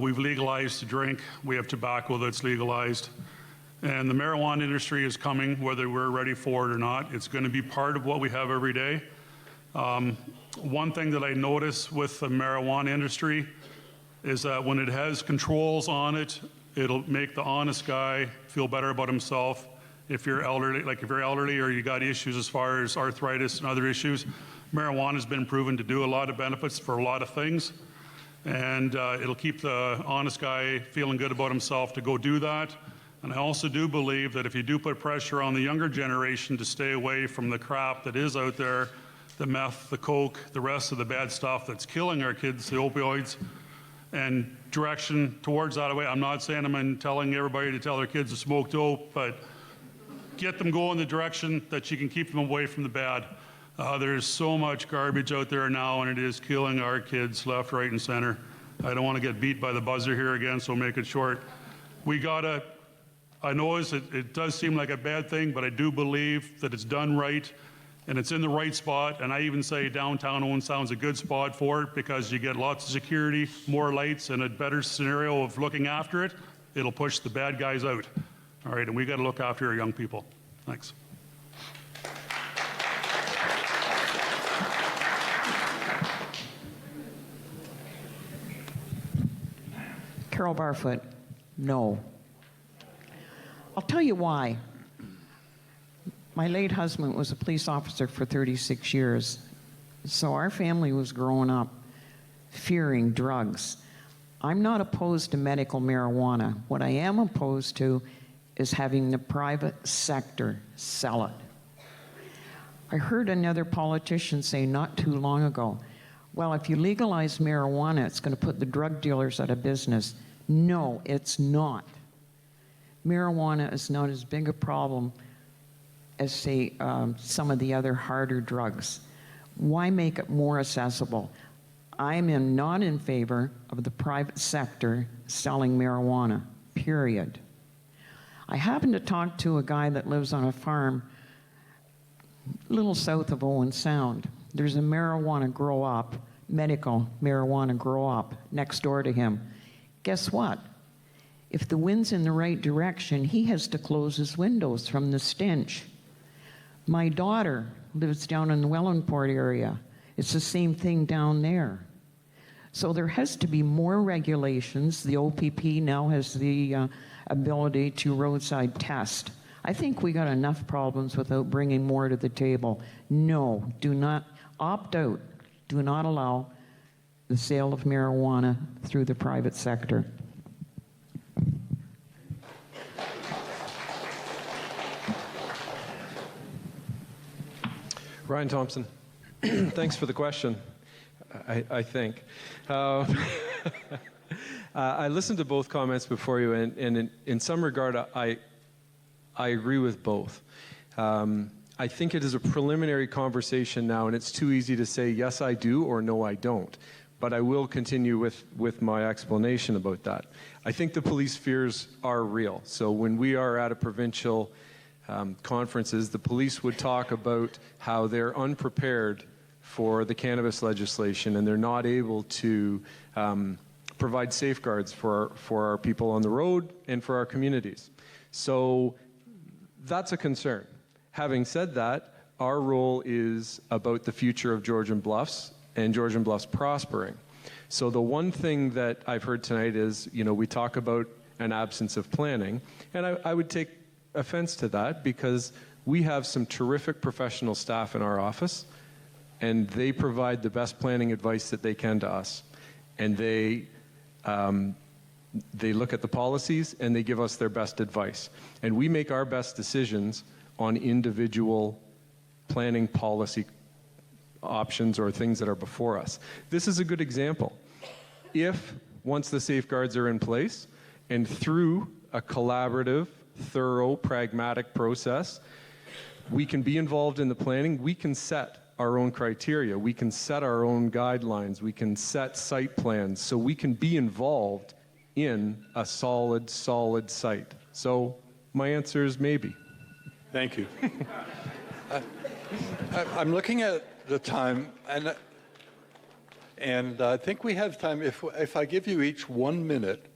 We've legalized to drink. We have tobacco that's legalized. And the marijuana industry is coming, whether we're ready for it or not. It's going to be part of what we have every day. One thing that I notice with the marijuana industry is that when it has controls on it, it'll make the honest guy feel better about himself. If you're elderly, or you got issues as far as arthritis and other issues, marijuana has been proven to do a lot of benefits for a lot of things. And it'll keep the honest guy feeling good about himself to go do that. And I also do believe that if you do put pressure on the younger generation to stay away from the crap that is out there, the meth, the coke, the rest of the bad stuff that's killing our kids, the opioids, and direction towards that way. I'm not saying I'm telling everybody to tell their kids to smoke dope, but get them going in the direction that you can keep them away from the bad. There's so much garbage out there now, and it is killing our kids left, right, and center. I don't want to get beat by the buzzer here again, so make it short. We gotta, I know it does seem like a bad thing, but I do believe that it's done right, and it's in the right spot, and I even say downtown Owen sounds a good spot for it because you get lots of security, more lights, and a better scenario of looking after it. It'll push the bad guys out. All right, and we got to look after our young people. Thanks. Carol Barfoot, no. I'll tell you why. My late husband was a police officer for 36 years, so our family was growing up fearing drugs. I'm not opposed to medical marijuana. What I am opposed to is having the private sector sell it. I heard another politician say not too long ago, well, if you legalize marijuana, it's going to put the drug dealers out of business. No, it's not. Marijuana is not as big a problem as, say, some of the other harder drugs. Why make it more accessible? I'm not in favor of the private sector selling marijuana, period. I happened to talk to a guy that lives on a farm a little south of Owen Sound. There's a medical marijuana grow-up next door to him. Guess what? If the wind's in the right direction, he has to close his windows from the stench. My daughter lives down in the Wellandport area. It's the same thing down there. So there has to be more regulations. The OPP now has the ability to roadside test. I think we got enough problems without bringing more to the table. No, do not opt out. Do not allow the sale of marijuana through the private sector. Ryan Thompson, thanks for the question, I think. I listened to both comments before you, and in some regard, I agree with both. I think it is a preliminary conversation now, and it's too easy to say, yes, I do, or no, I don't. But I will continue with my explanation about that. I think the police fears are real. So when we are at a provincial conferences, the police would talk about how they're unprepared for the cannabis legislation and they're not able to provide safeguards for our people on the road and for our communities. So that's a concern. Having said that, our role is about the future of Georgian Bluffs and Georgian Bluffs prospering. So the one thing that I've heard tonight is, we talk about an absence of planning, and I would take offense to that because we have some terrific professional staff in our office and they provide the best planning advice that they can to us. And they look at the policies and they give us their best advice. And we make our best decisions on individual planning policy options or things that are before us. This is a good example. If, once the safeguards are in place, and through a collaborative, thorough, pragmatic process, we can be involved in the planning, we can set our own criteria, we can set our own guidelines, we can set site plans, so we can be involved in a solid site. So my answer is maybe. Thank you. I'm looking at the time, and I think we have time. If I give you each 1 minute,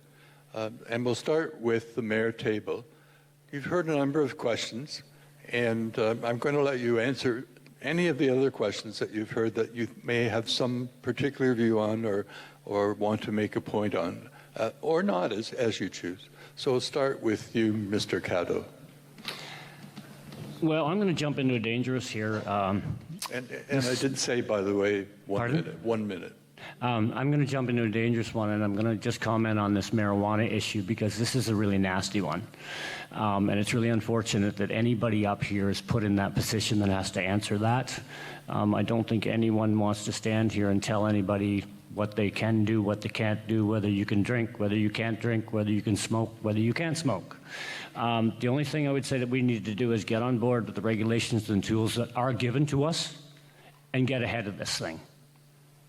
and we'll start with the mayor table. You've heard a number of questions, and I'm going to let you answer any of the other questions that you've heard that you may have some particular view on or want to make a point on, or not, as you choose. So we'll start with you, Mr. Caddo. Well, I'm going to jump into a dangerous here. And I did say, by the way, 1 minute. 1 minute. I'm going to jump into a dangerous one, and I'm going to just comment on this marijuana issue because this is a really nasty one. And it's really unfortunate that anybody up here is put in that position that has to answer that. I don't think anyone wants to stand here and tell anybody what they can do, what they can't do, whether you can drink, whether you can't drink, whether you can smoke, whether you can't smoke. The only thing I would say that we need to do is get on board with the regulations and tools that are given to us and get ahead of this thing.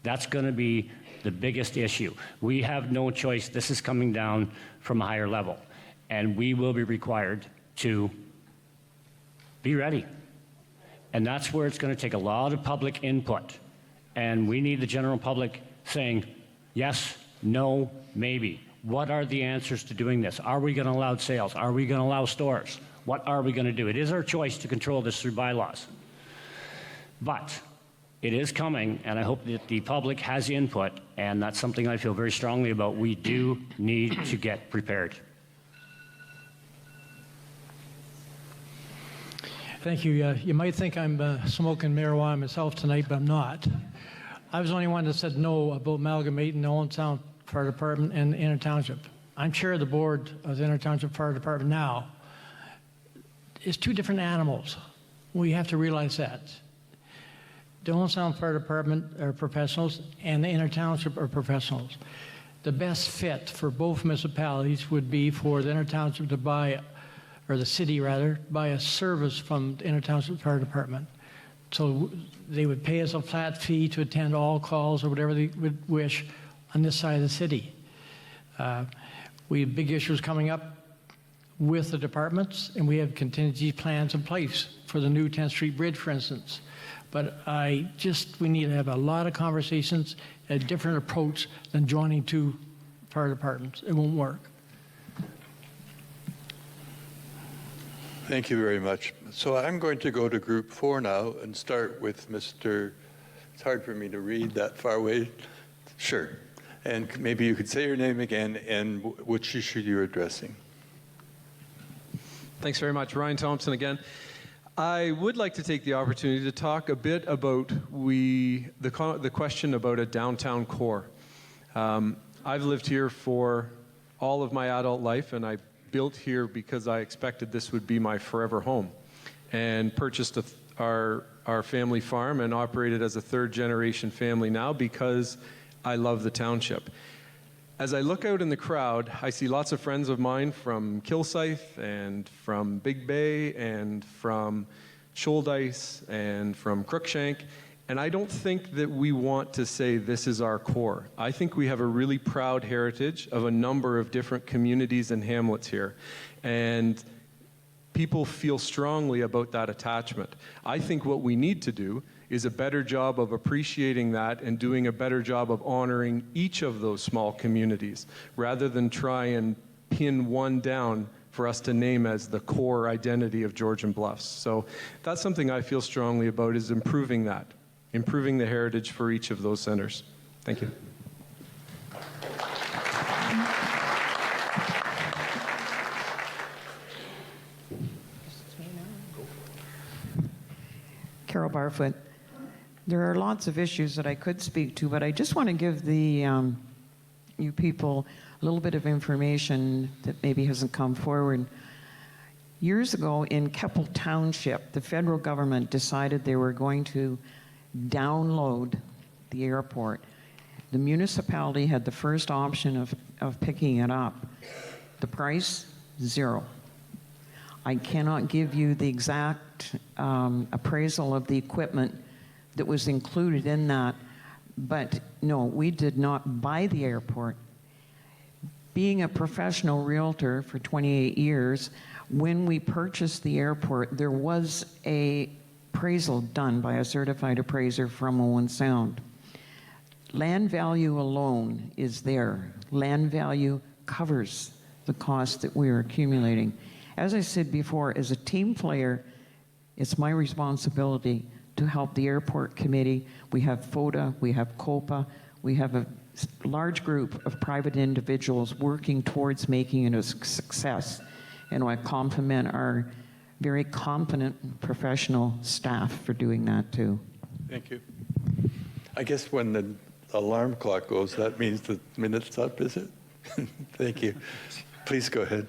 That's going to be the biggest issue. We have no choice. This is coming down from a higher level, and we will be required to be ready. And that's where it's going to take a lot of public input. And we need the general public saying, yes, no, maybe. What are the answers to doing this? Are we going to allow sales? Are we going to allow stores? What are we going to do? It is our choice to control this through bylaws. But it is coming, and I hope that the public has input, and that's something I feel very strongly about. We do need to get prepared. Thank you. You might think I'm smoking marijuana myself tonight, but I'm not. I was the only one that said no about amalgamating the Owen Sound Fire Department and the Inner Township. I'm chair of the board of the Inner Township Fire Department now. It's two different animals. We have to realize that. The Owen Sound Fire Department are professionals, and the Inner Township are professionals. The best fit for both municipalities would be for the Inner Township to buy, or the city rather, buy a service from the Inner Township Fire Department. So they would pay us a flat fee to attend all calls or whatever they would wish on this side of the city. We have big issues coming up with the departments, and we have contingency plans in place for the new 10th Street Bridge, for instance. But we need to have a lot of conversations, a different approach than joining two fire departments. It won't work. Thank you very much. So I'm going to go to group 4 now and start with Mr. It's hard for me to read that far away. Sure. And maybe you could say your name again and which issue you're addressing. Thanks very much. Ryan Thompson again. I would like to take the opportunity to talk a bit about the question about a downtown core. I've lived here for all of my adult life, and I built here because I expected this would be my forever home, and purchased our family farm and operated as a third-generation family now because I love the township. As I look out in the crowd, I see lots of friends of mine from Kilsyth and from Big Bay and from Shoaldice and from Crookshank, and I don't think that we want to say this is our core. I think we have a really proud heritage of a number of different communities and hamlets here, and people feel strongly about that attachment. I think what we need to do is a better job of appreciating that and doing a better job of honoring each of those small communities, rather than try and pin one down for us to name as the core identity of Georgian Bluffs. So that's something I feel strongly about, is improving that, improving the heritage for each of those centers. Thank you. Carol Barfoot. There are lots of issues that I could speak to, but I just want to give the you people a little bit of information that maybe hasn't come forward. Years ago in Keppel Township, the federal government decided they were going to download the airport. The municipality had the first option of picking it up. The price, $0. I cannot give you the exact appraisal of the equipment that was included in that, but no, we did not buy the airport. Being a professional realtor for 28 years, when we purchased the airport, there was a appraisal done by a certified appraiser from Owen Sound. Land value alone is there. Land value covers the cost that we are accumulating. As I said before, as a team player, it's my responsibility to help the airport committee. We have FODA, we have COPA, we have a large group of private individuals working towards making it a success. And I compliment our very competent professional staff for doing that too. Thank you. I guess when the alarm clock goes, that means the minute's up, is it? Thank you. Please go ahead.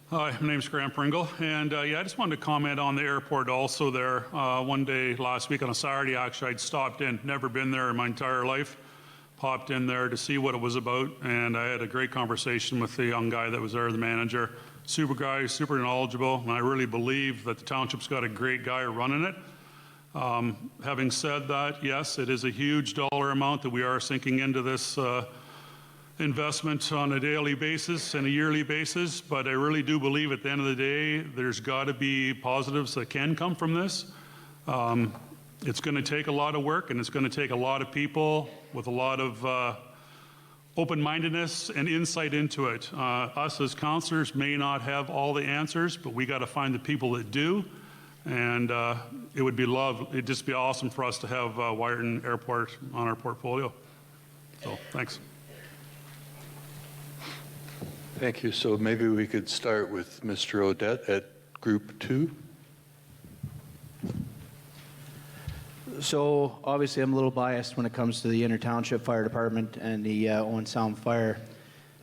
Hi, my name's Pringle, and I just wanted to comment on the airport also there. One day last week on a Saturday, actually, I'd stopped in, never been there in my entire life, popped in there to see what it was about, and I had a great conversation with the young guy that was there, the manager. Super guy, super knowledgeable, and I really believe that the township's got a great guy running it. Having said that, yes, it is a huge dollar amount that we are sinking into this investment on a daily basis and a yearly basis, but I really do believe at the end of the day there's got to be positives that can come from this. It's going to take a lot of work, and it's going to take a lot of people with a lot of open-mindedness and insight into it. Us as councillors may not have all the answers, but we got to find the people that do, and it'd just be awesome for us to have Wyerton Airport on our portfolio. So thanks. Thank you. So maybe we could start with Mr. Odette at Group 2. So obviously I'm a little biased when it comes to the Inter-Township Fire Department and the Owen Sound Fire.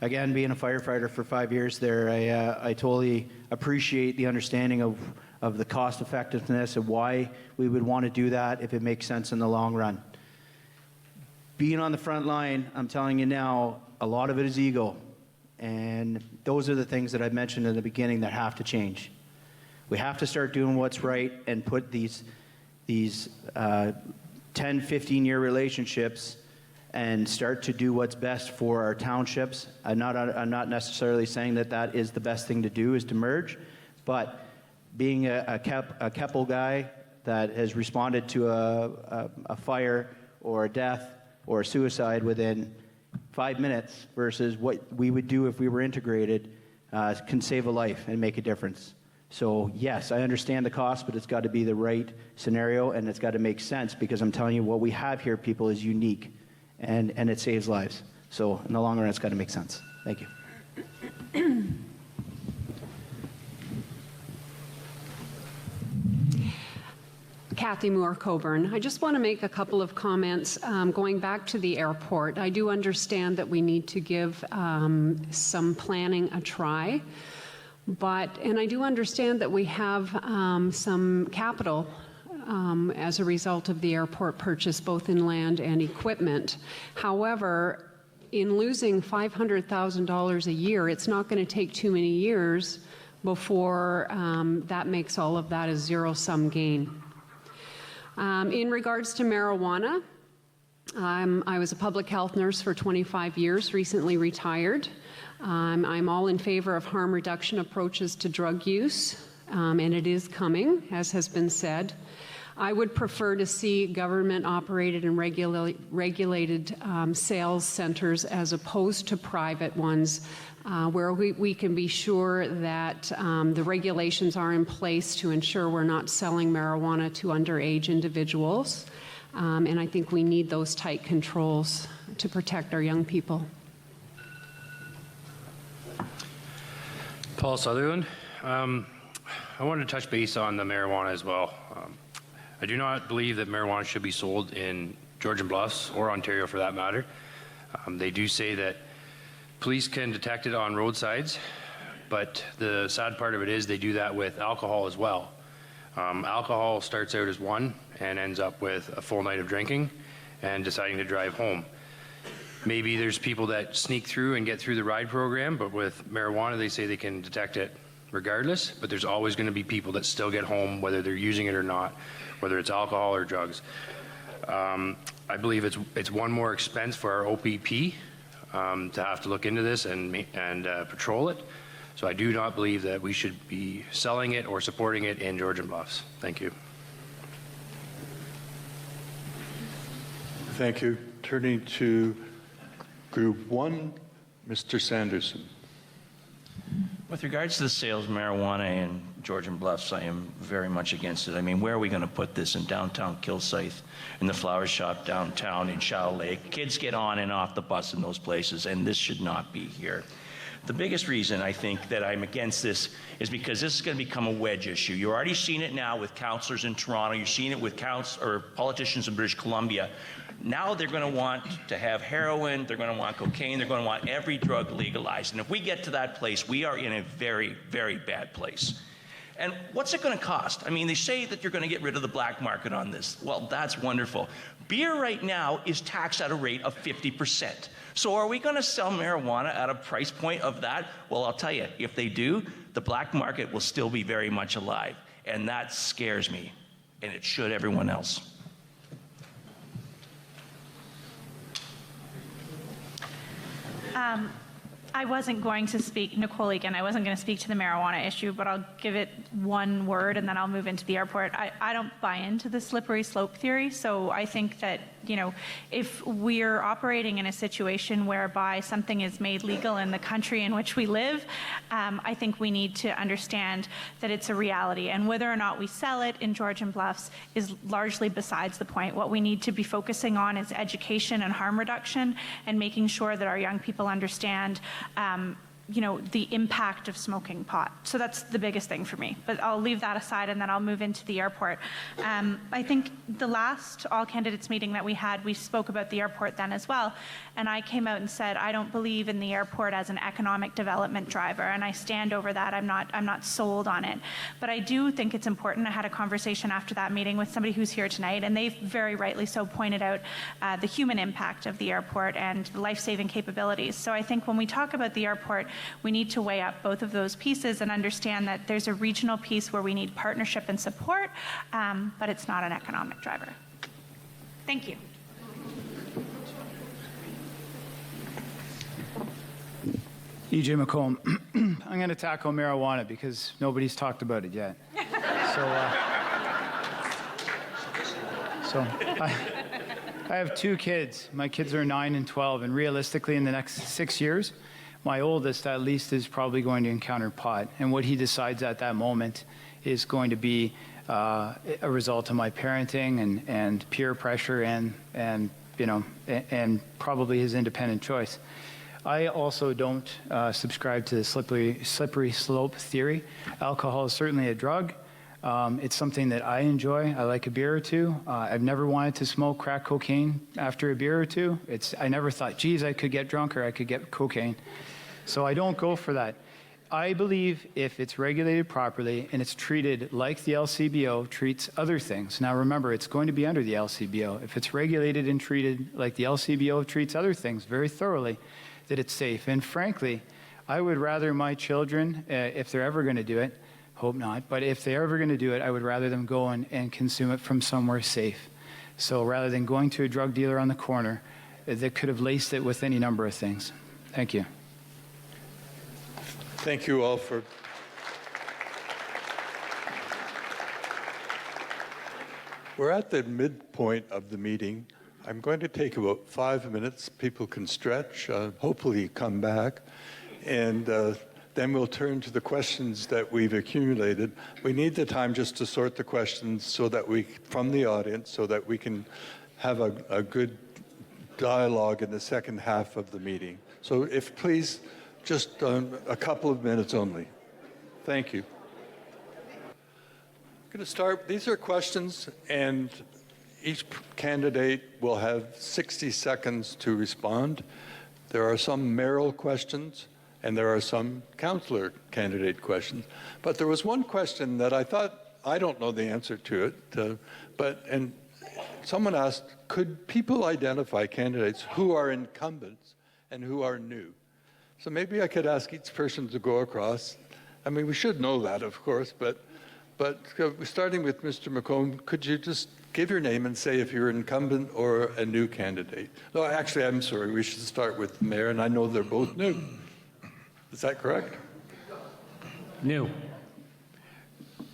Again, being a firefighter for 5 years there, I totally appreciate the understanding of the cost effectiveness of why we would want to do that if it makes sense in the long run. Being on the front line, I'm telling you now, a lot of it is ego. And those are the things that I mentioned in the beginning that have to change. We have to start doing what's right and put these these 10, 15-year relationships and start to do what's best for our townships. I'm not necessarily saying that that is the best thing to do, is to merge, but being a Keppel guy that has responded to a fire or a death or a suicide within 5 minutes versus what we would do if we were integrated can save a life and make a difference. So yes, I understand the cost, but it's got to be the right scenario and it's got to make sense, because I'm telling you, what we have here, people, is unique and it saves lives. So in the long run, it's got to make sense. Thank you. Kathy Moore-Coburn. I just want to make a couple of comments going back to the airport. I do understand that we need to give some planning a try, and I do understand that we have some capital as a result of the airport purchase, both in land and equipment. However, in losing $500,000 a year, it's not going to take too many years before that makes all of that a zero-sum gain. In regards to marijuana, I was a public health nurse for 25 years, recently retired. I'm all in favor of harm reduction approaches to drug use, and it is coming, as has been said. I would prefer to see government-operated and regulated sales centers as opposed to private ones, where we can be sure that the regulations are in place to ensure we're not selling marijuana to underage individuals. And I think we need those tight controls to protect our young people. Paul Sutherland. I wanted to touch base on the marijuana as well. I do not believe that marijuana should be sold in Georgian Bluffs or Ontario for that matter. They do say that police can detect it on roadsides, but the sad part of it is they do that with alcohol as well. Alcohol starts out as one and ends up with a full night of drinking and deciding to drive home. Maybe there's people that sneak through and get through the ride program, but with marijuana they say they can detect it regardless, but there's always going to be people that still get home whether they're using it or not, whether it's alcohol or drugs. I believe it's one more expense for our OPP to have to look into this and patrol it. So I do not believe that we should be selling it or supporting it in Georgian Bluffs. Thank you. Thank you. Turning to Group 1, Mr. Sanderson. With regards to the sales of marijuana in Georgian Bluffs, I am very much against it. I mean, where are we going to put this? In downtown Kilsyth, in the flower shop downtown, in Shaw Lake? Kids get on and off the bus in those places, and this should not be here. The biggest reason I think that I'm against this is because this is going to become a wedge issue. You're already seeing it now with councillors in Toronto. You're seeing it with politicians in British Columbia. Now they're going to want to have heroin, they're going to want cocaine, they're going to want every drug legalized. And if we get to that place, we are in a very, very bad place. And what's it going to cost? I mean, they say that you're going to get rid of the black market on this. Well, that's wonderful. Beer right now is taxed at a rate of 50%. So are we going to sell marijuana at a price point of that? Well, I'll tell you, if they do, the black market will still be very much alive. And that scares me. And it should everyone else. I wasn't going to speak, Nicole Egan, I wasn't going to speak to the marijuana issue, but I'll give it one word and then I'll move into the airport. I don't buy into the slippery slope theory, so I think that, you know, if we're operating in a situation whereby something is made legal in the country in which we live, I think we need to understand that it's a reality, and whether or not we sell it in Georgian Bluffs is largely besides the point. What we need to be focusing on is education and harm reduction and making sure that our young people understand you know, the impact of smoking pot. So that's the biggest thing for me. But I'll leave that aside and then I'll move into the airport. I think the last all candidates meeting that we had, we spoke about the airport then as well. And I came out and said, I don't believe in the airport as an economic development driver. And I stand over that. I'm not sold on it. But I do think it's important. I had a conversation after that meeting with somebody who's here tonight, and they've very rightly so pointed out the human impact of the airport and the life-saving capabilities. So I think when we talk about the airport, we need to weigh up both of those pieces and understand that there's a regional piece where we need partnership and support, but it's not an economic driver. Thank you. E.J. McComb. I'm going to tackle marijuana because nobody's talked about it yet. So I have 2 kids. My kids are 9 and 12, and realistically, in the next 6 years, my oldest at least is probably going to encounter pot. And what he decides at that moment is going to be a result of my parenting and peer pressure and probably his independent choice. I also don't subscribe to the slippery slope theory. Alcohol is certainly a drug. It's something that I enjoy. I like a beer or two. I've never wanted to smoke crack cocaine after a beer or two. I never thought, geez, I could get drunk or I could get cocaine. So I don't go for that. I believe if it's regulated properly and it's treated like the LCBO treats other things. Now remember, it's going to be under the LCBO. If it's regulated and treated like the LCBO treats other things very thoroughly, that it's safe. And frankly, I would rather my children, if they're ever going to do it, hope not, but if they're ever going to do it, I would rather them go and consume it from somewhere safe. So rather than going to a drug dealer on the corner that could have laced it with any number of things. Thank you. Thank you all for... We're at the midpoint of the meeting. I'm going to take about 5 minutes. People can stretch, hopefully come back, and then we'll turn to the questions that we've accumulated. We need the time just to sort the questions so that from the audience, so that we can have a good dialogue in the second half of the meeting. So if please, just a couple of minutes only. Thank you. I'm going to start. These are questions, and each candidate will have 60 seconds to respond. There are some mayoral questions, and there are some councillor candidate questions. But there was one question that I thought, I don't know the answer to it, and someone asked, could people identify candidates who are incumbents and who are new? So maybe I could ask each person to go across. I mean, we should know that, of course, but starting with Mr. McComb, could you just give your name and say if you're an incumbent or a new candidate? No, actually, I'm sorry. We should start with the mayor, and I know they're both new. Is that correct? New.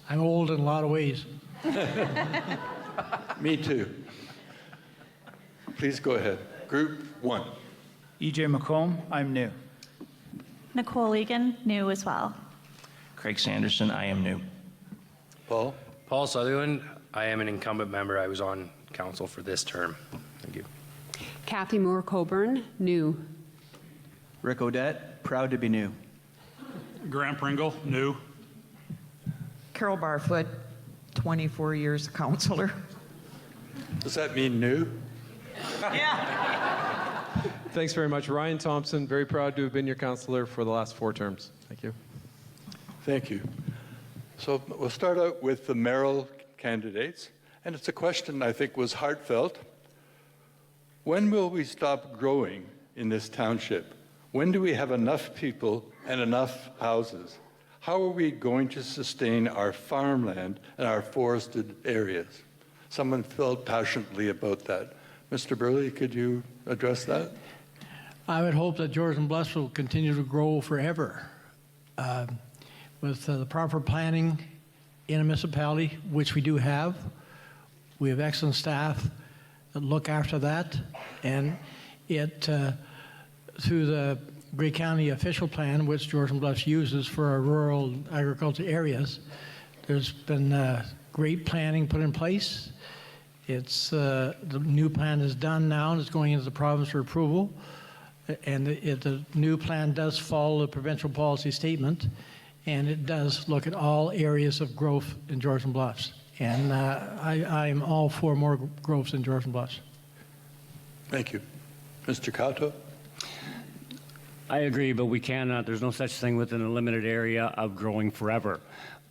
I'm old in a lot of ways. Me too. Please go ahead. Group 1. E.J. McComb, I'm new. Nicole Egan, new as well. Craig Sanderson, I am new. Paul? Paul Sutherland, I am an incumbent member. I was on council for this term. Thank you. Kathy Moore-Coburn, new. Rick Odette, proud to be new. Grant Pringle, new. Carol Barfoot, 24 years councillor. Does that mean new? Thanks very much. Ryan Thompson, very proud to have been your councillor for the last 4 terms. Thank you. Thank you. So we'll start out with the mayoral candidates, and it's a question I think was heartfelt. When will we stop growing in this township? When do we have enough people and enough houses? How are we going to sustain our farmland and our forested areas? Someone felt passionately about that. Mr. Burley, could you address that? I would hope that Georgian Bluffs will continue to grow forever. With the proper planning in a municipality, which we do have, we have excellent staff that look after that, and through the Grey County official plan, which Georgian Bluffs uses for our rural agriculture areas, there's been great planning put in place. The new plan is done now and it's going into the province for approval. And the new plan does follow the provincial policy statement, and it does look at all areas of growth in Georgian Bluffs. And I am all for more growth in Georgian Bluffs. Thank you. Mr. Cato? I agree, but we cannot, there's no such thing within a limited area of growing forever.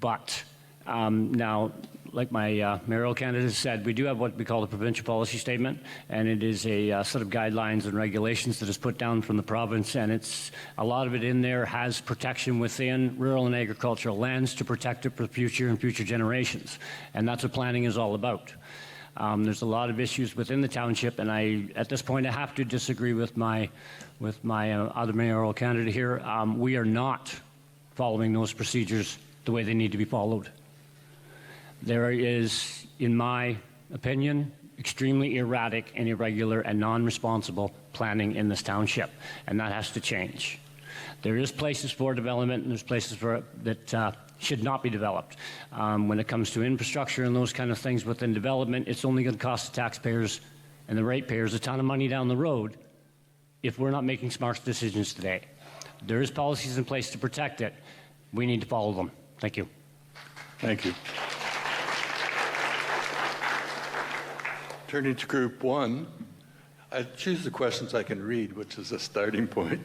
But now, like my mayoral candidate said, we do have what we call the provincial policy statement, and it is a set of guidelines and regulations that is put down from the province, and it's a lot of it in there has protection within rural and agricultural lands to protect it for future and future generations, and that's what planning is all about. There's a lot of issues within the township, and at this point, I have to disagree with my other mayoral candidate here. We are not following those procedures the way they need to be followed. There is, in my opinion, extremely erratic and irregular and non-responsible planning in this township, and that has to change. There is places for development, and there's places that should not be developed. When it comes to infrastructure and those kind of things within development, it's only going to cost the taxpayers and the ratepayers a ton of money down the road if we're not making smart decisions today. There is policies in place to protect it. We need to follow them. Thank you. Thank you. Turning to Group 1, I choose the questions I can read, which is a starting point.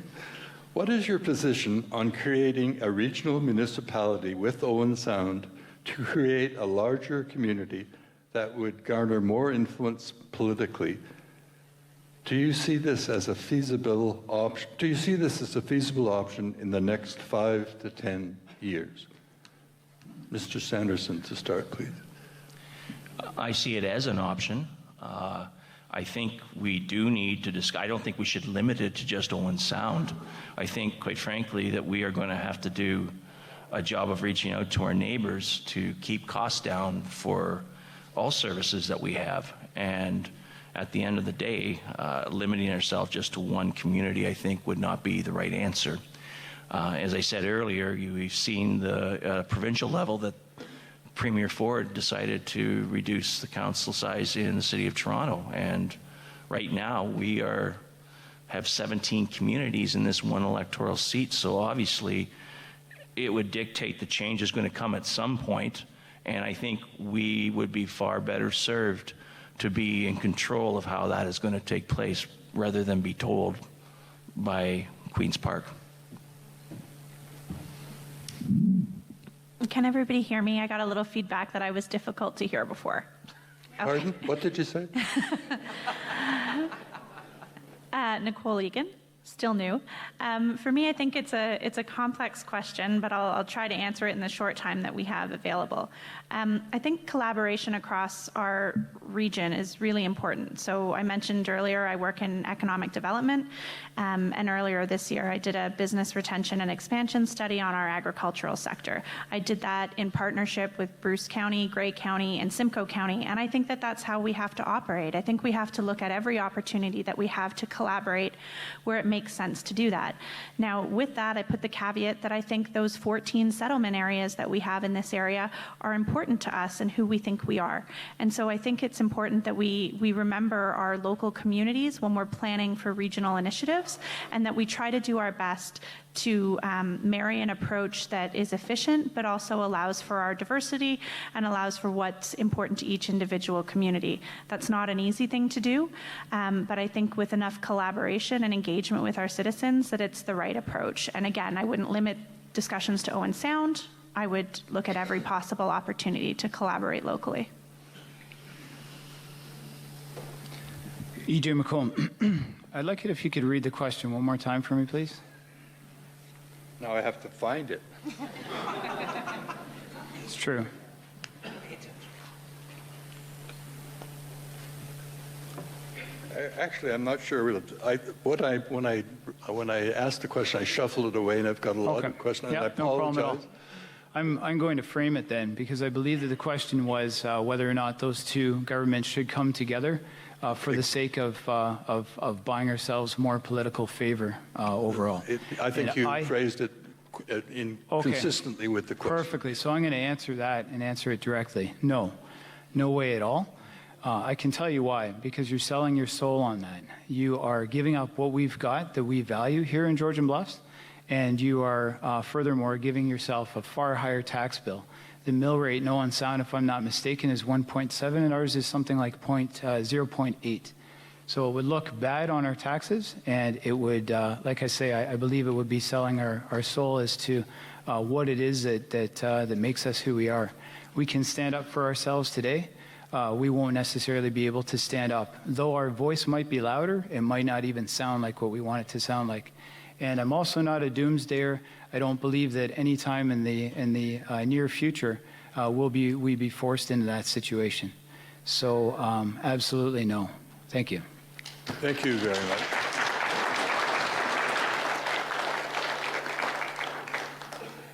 What is your position on creating a regional municipality with Owen Sound to create a larger community that would garner more influence politically? Do you see this as a feasible option? Do you see this as a feasible option in the next 5 to 10 years? Mr. Sanderson, to start, please. I see it as an option. I think we do need to discuss. I don't think we should limit it to just Owen Sound. I think, quite frankly, that we are going to have to do a job of reaching out to our neighbors to keep costs down for all services that we have. And at the end of the day, limiting ourselves just to one community, I think, would not be the right answer. As I said earlier, we've seen the provincial level that Premier Ford decided to reduce the council size in the city of Toronto. And right now, we have 17 communities in this one electoral seat. So obviously, it would dictate the change is going to come at some point. And I think we would be far better served to be in control of how that is going to take place rather than be told by Queen's Park. Can everybody hear me? I got a little feedback that I was difficult to hear before. Okay. Pardon? What did you say? Nicole Egan, still new. For me, I think it's a complex question, but I'll try to answer it in the short time that we have available. I think collaboration across our region is really important. So I mentioned earlier I work in economic development, and earlier this year I did a business retention and expansion study on our agricultural sector. I did that in partnership with Bruce County, Grey County, and Simcoe County, and I think that that's how we have to operate. I think we have to look at every opportunity that we have to collaborate where it makes sense to do that. Now, with that, I put the caveat that I think those 14 settlement areas that we have in this area are important to us and who we think we are. And so I think it's important that we remember our local communities when we're planning for regional initiatives, and that we try to do our best to marry an approach that is efficient but also allows for our diversity and allows for what's important to each individual community. That's not an easy thing to do, but I think with enough collaboration and engagement with our citizens that it's the right approach. And again, I wouldn't limit discussions to Owen Sound. I would look at every possible opportunity to collaborate locally. E.J. McComb, I'd like it if you could read the question one more time for me, please. Now I have to find it. It's true. Actually, I'm not sure. When I asked the question, I shuffled it away, and I've got a lot of questions. Yeah, and I apologize. No problem at all. I'm going to frame it then, because I believe that the question was whether or not those two governments should come together for the sake of buying ourselves more political favor overall. I think you phrased it consistently with the question. Perfectly. So I'm going to answer that and answer it directly. No. No way at all. I can tell you why. Because you're selling your soul on that. You are giving up what we've got that we value here in Georgian Bluffs, and you are furthermore giving yourself a far higher tax bill. The mill rate in Owen Sound, if I'm not mistaken, is 1.7, and ours is something like 0.8. So it would look bad on our taxes, and it would, like I say, I believe it would be selling our soul as to what it is that makes us who we are. we can stand up for ourselves today, we won't necessarily be able to stand up. Though our voice might be louder, it might not even sound like what we want it to sound like. And I'm also not a doomsdayer. I don't believe that any time in the near future we'll be forced into that situation. So absolutely no. Thank you. Thank you very much.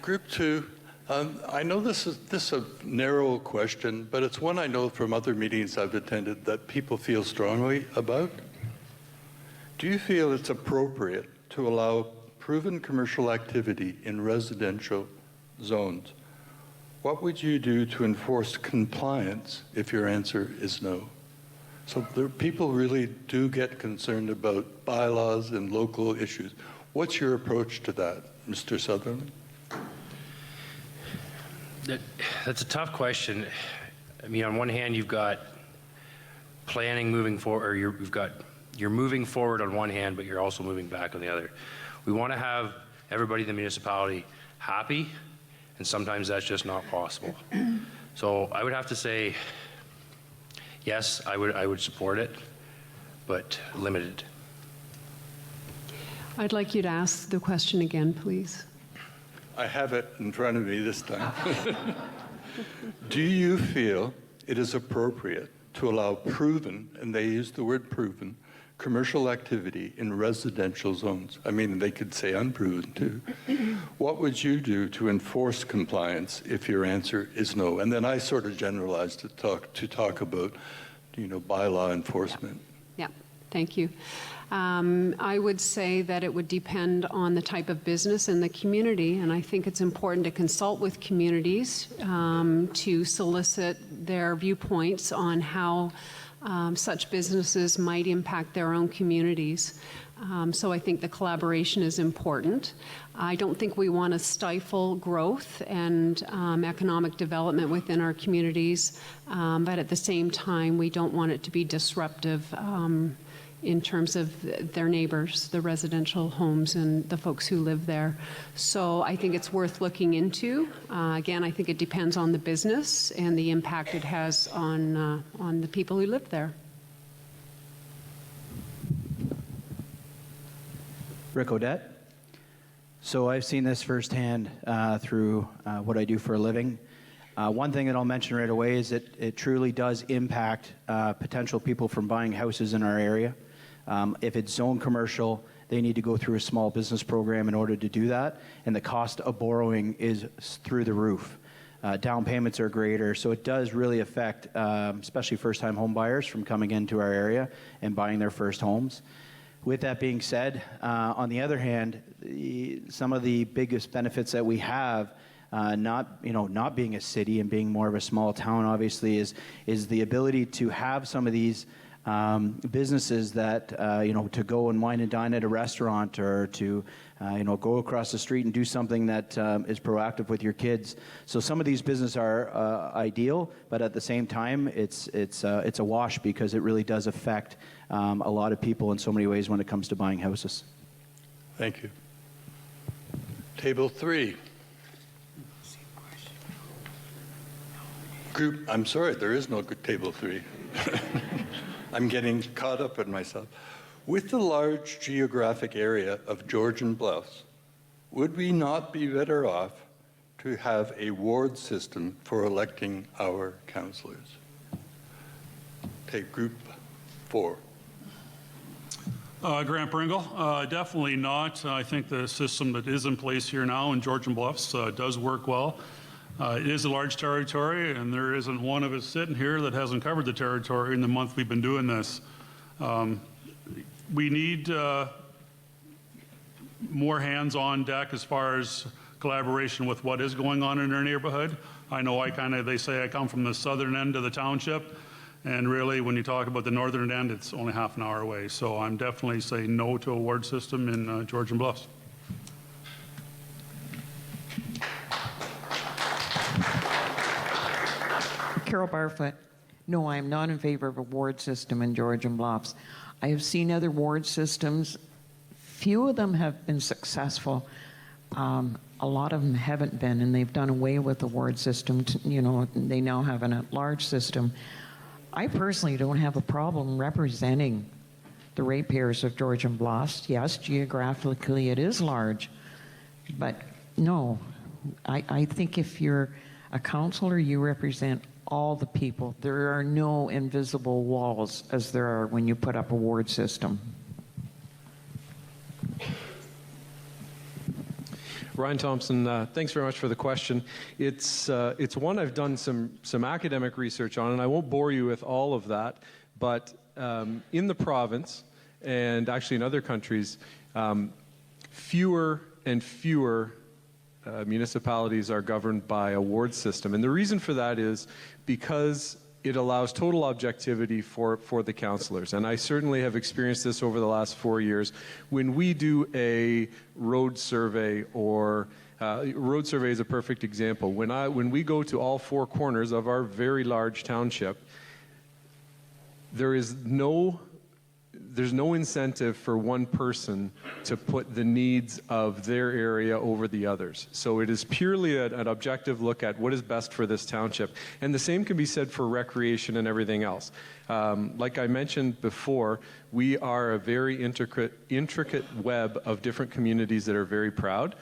Group 2, I know this is a narrow question, but it's one I know from other meetings I've attended that people feel strongly about. Do you feel it's appropriate to allow proven commercial activity in residential zones? What would you do to enforce compliance if your answer is no? So people really do get concerned about bylaws and local issues. What's your approach to that, Mr. Sutherland? That's a tough question. I mean, on one hand, you've got planning moving forward, or you're moving forward on one hand, but you're also moving back on the other. We want to have everybody in the municipality happy, and sometimes that's just not possible. So I would have to say, yes, I would support it, but limited. I'd like you to ask the question again, please. I have it in front of me this time. Do you feel it is appropriate to allow proven, and they use the word proven, commercial activity in residential zones? I mean, they could say unproven too. What would you do to enforce compliance if your answer is no? And then I sort of generalized to talk about, bylaw enforcement. Yeah, thank you. I would say that it would depend on the type of business in the community, and I think it's important to consult with communities to solicit their viewpoints on how such businesses might impact their own communities. So I think the collaboration is important. I don't think we want to stifle growth and economic development within our communities, but at the same time, we don't want it to be disruptive in terms of their neighbors, the residential homes and the folks who live there. So I think it's worth looking into. Again, I think it depends on the business and the impact it has on the people who live there. Rick Odette. So I've seen this firsthand through what I do for a living. One thing that I'll mention right away is that it truly does impact potential people from buying houses in our area. If it's zone commercial, they need to go through a small business program in order to do that, and the cost of borrowing is through the roof. Down payments are greater, so it does really affect especially first-time home buyers from coming into our area and buying their first homes. With that being said, on the other hand, some of the biggest benefits that we have, not being a city and being more of a small town, obviously, is the ability to have some of these businesses that to go and wine and dine at a restaurant, or to go across the street and do something that is proactive with your kids. So some of these businesses are ideal, but at the same time, it's a wash, because it really does affect a lot of people in so many ways when it comes to buying houses. Thank you. Table 3. Group, I'm sorry, there is no good table 3. I'm getting caught up in myself. With the large geographic area of Georgian Bluffs, would we not be better off to have a ward system for electing our councillors? Take group 4. Grant Pringle, definitely not. I think the system that is in place here now in Georgian Bluffs does work well. It is a large territory, and there isn't one of us sitting here that hasn't covered the territory in the month we've been doing this. We need more hands on deck as far as collaboration with what is going on in our neighborhood. I know they say I come from the southern end of the township, and really when you talk about the northern end, it's only half an hour away. So I'm definitely saying no to a ward system in Georgian Bluffs. Carol Barfoot. No, I am not in favor of a ward system in Georgian Bluffs. I have seen other ward systems. Few of them have been successful. a lot of them haven't been, and they've done away with the ward system. They now have an at-large system. I personally don't have a problem representing the ratepayers of Georgian Bluffs. Yes, geographically it is large, but no, I think if you're a councillor, you represent all the people. There are no invisible walls as there are when you put up a ward system. Ryan Thompson, thanks very much for the question. It's one I've done some academic research on, and I won't bore you with all of that, but in the province, and actually in other countries, fewer and fewer municipalities are governed by a ward system. And the reason for that is because it allows total objectivity for the councillors. And I certainly have experienced this over the last 4 years. When we do a road survey, or road survey is a perfect example. When we go to all four corners of our very large township, there's no incentive for one person to put the needs of their area over the others. So it is purely an objective look at what is best for this township. And the same can be said for recreation and everything else. Like I mentioned before, we are a very intricate web of different communities that are very proud.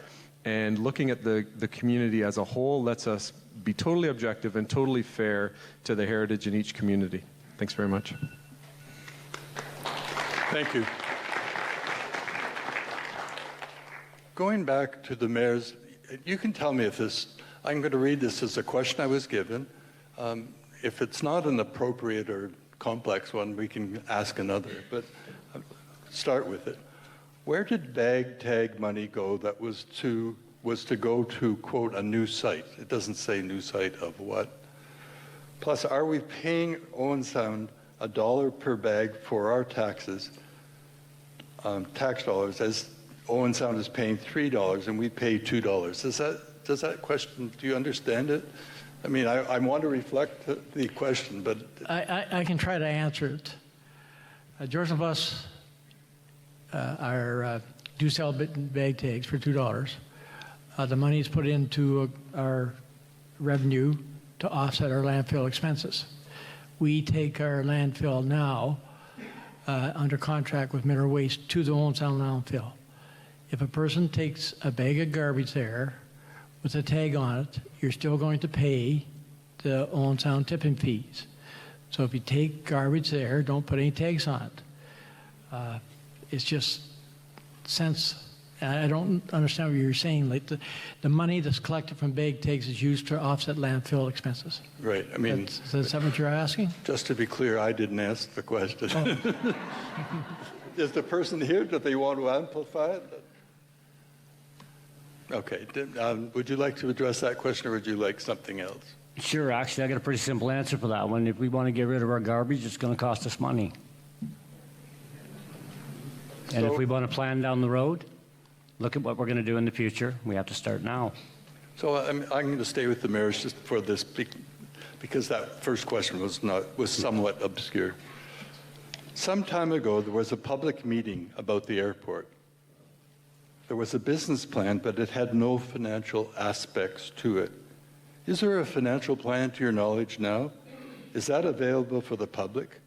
And looking at the community as a whole lets us be totally objective and totally fair to the heritage in each community. Thanks very much. Thank you. Going back to the mayor's, you can tell me if this, I'm going to read this as a question I was given. If it's not an appropriate or complex one, we can ask another, but start with it. Where did bag tag money go that was to go to, quote, a new site? It doesn't say new site of what. Plus, are we paying Owen Sound $1 per bag for our taxes, tax dollars, as Owen Sound is paying $3 and we pay $2? Does that question, do you understand it? I mean, I want to reflect the question, but... I can try to answer it. Georgian Bluffs do sell bag tags for $2. The money is put into our revenue to offset our landfill expenses. We take our landfill now under contract with Mineral Waste to the Owen Sound landfill. If a person takes a bag of garbage there with a tag on it, you're still going to pay the Owen Sound tipping fees. So if you take garbage there, don't put any tags on it. It's just sense. I don't understand what you're saying. Like the money that's collected from bag tags is used to offset landfill expenses. Right. I mean, is that what you're asking? Just to be clear, I didn't ask the question. Oh. Is the person here? Do they want to amplify it? Okay. Would you like to address that question, or would you like something else? Sure. Actually, I got a pretty simple answer for that one. If we want to get rid of our garbage, it's going to cost us money. And if we want to plan down the road, look at what we're going to do in the future. We have to start now. So I'm going to stay with the mayor's just for this, because that first question was somewhat obscure. Some time ago, there was a public meeting about the airport. There was a business plan, but it had no financial aspects to it. Is there a financial plan, to your knowledge, now? Is that available for the public?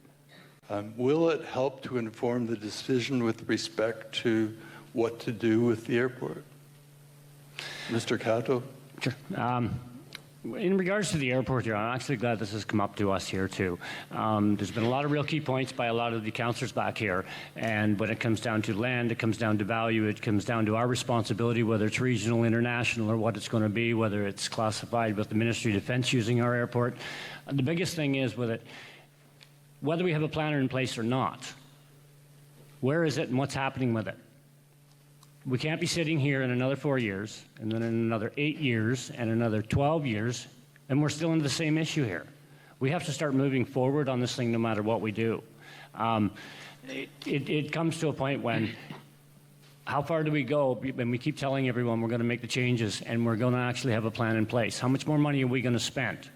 Will it help to inform the decision with respect to what to do with the airport? Mr. Cato? Sure. In regards to the airport here, I'm actually glad this has come up to us here too. There's been a lot of real key points by a lot of the councillors back here, and when it comes down to land, it comes down to value, it comes down to our responsibility, whether it's regional, international, or what it's going to be, whether it's classified with the Ministry of Defence using our airport. The biggest thing is with it, whether we have a planner in place or not, where is it and what's happening with it? We can't be sitting here in another 4 years, and then in another 8 years, and another 12 years, and we're still into the same issue here. We have to start moving forward on this thing no matter what we do. It comes to a point when, how far do we go when we keep telling everyone we're going to make the changes and we're going to actually have a plan in place? How much more money are we going to spend?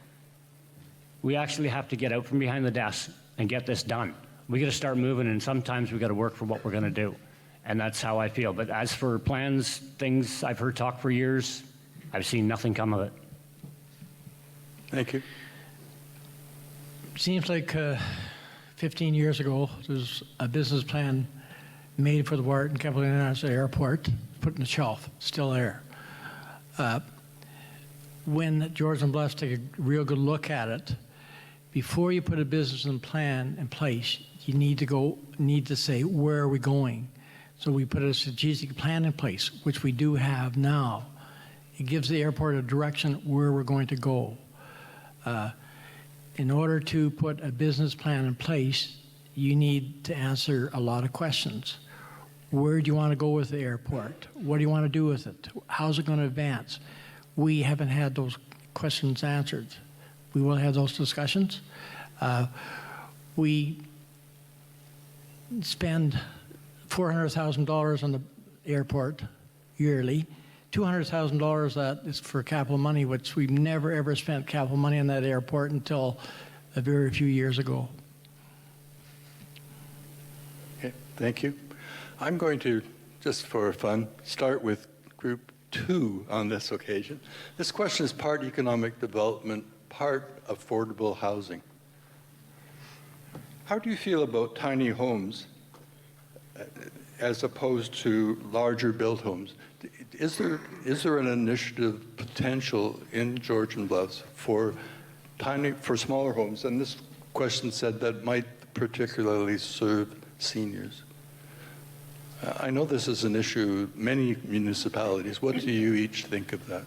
We actually have to get out from behind the desk and get this done. We got to start moving, and sometimes we got to work for what we're going to do. and that's how I feel. But as for plans, things I've heard talk for years, I've seen nothing come of it. Thank you. Seems like 15 years ago, there was a business plan made for the Wharton Capital International Airport, put in the shelf, still there. When Georgian Bluffs take a real good look at it, before you put a business plan in place, you need to say, where are we going? So we put a strategic plan in place, which we do have now. It gives the airport a direction where we're going to go. In order to put a business plan in place, you need to answer a lot of questions. Where do you want to go with the airport? What do you want to do with it? How's it going to advance? We haven't had those questions answered. We will have those discussions. We spend $400,000 on the airport yearly. $200,000 that is for capital money, which we've never ever spent capital money on that airport until a very few years ago. Okay, thank you. I'm going to, just for fun, start with group 2 on this occasion. This question is part economic development, part affordable housing. How do you feel about tiny homes as opposed to larger built homes? Is there an initiative potential in Georgian Bluffs for smaller homes? And this question said that might particularly serve seniors. I know this is an issue many municipalities. What do you each think of that?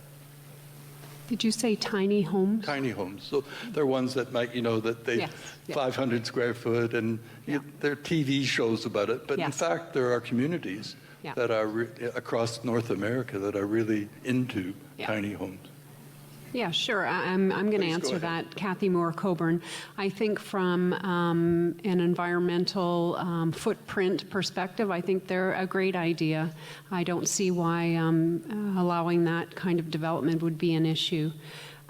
Did you say tiny homes? Tiny homes. So they're ones that might, that they, Yes, yeah. 500 square foot, and there are TV shows about it. But in Yes. fact, there are communities Yeah. that are across North America that are really into Yeah. tiny homes. Yeah, sure. I'm going to Please go answer ahead. that. Kathy Moore-Coburn. I think from an environmental footprint perspective, I think they're a great idea. I don't see why allowing that kind of development would be an issue.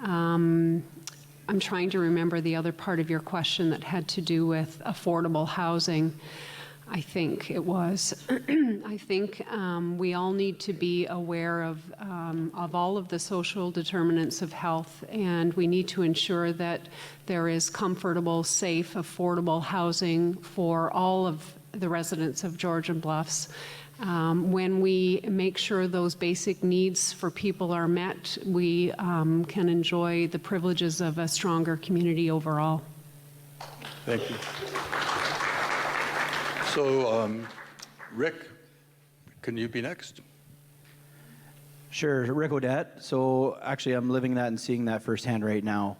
I'm trying to remember the other part of your question that had to do with affordable housing. I think it was. I think we all need to be aware of all of the social determinants of health, and we need to ensure that there is comfortable, safe, affordable housing for all of the residents of Georgian Bluffs. When we make sure those basic needs for people are met, we can enjoy the privileges of a stronger community overall. Thank you. So, Rick, can you be next? Sure, Rick Odette. So actually I'm living that and seeing that firsthand right now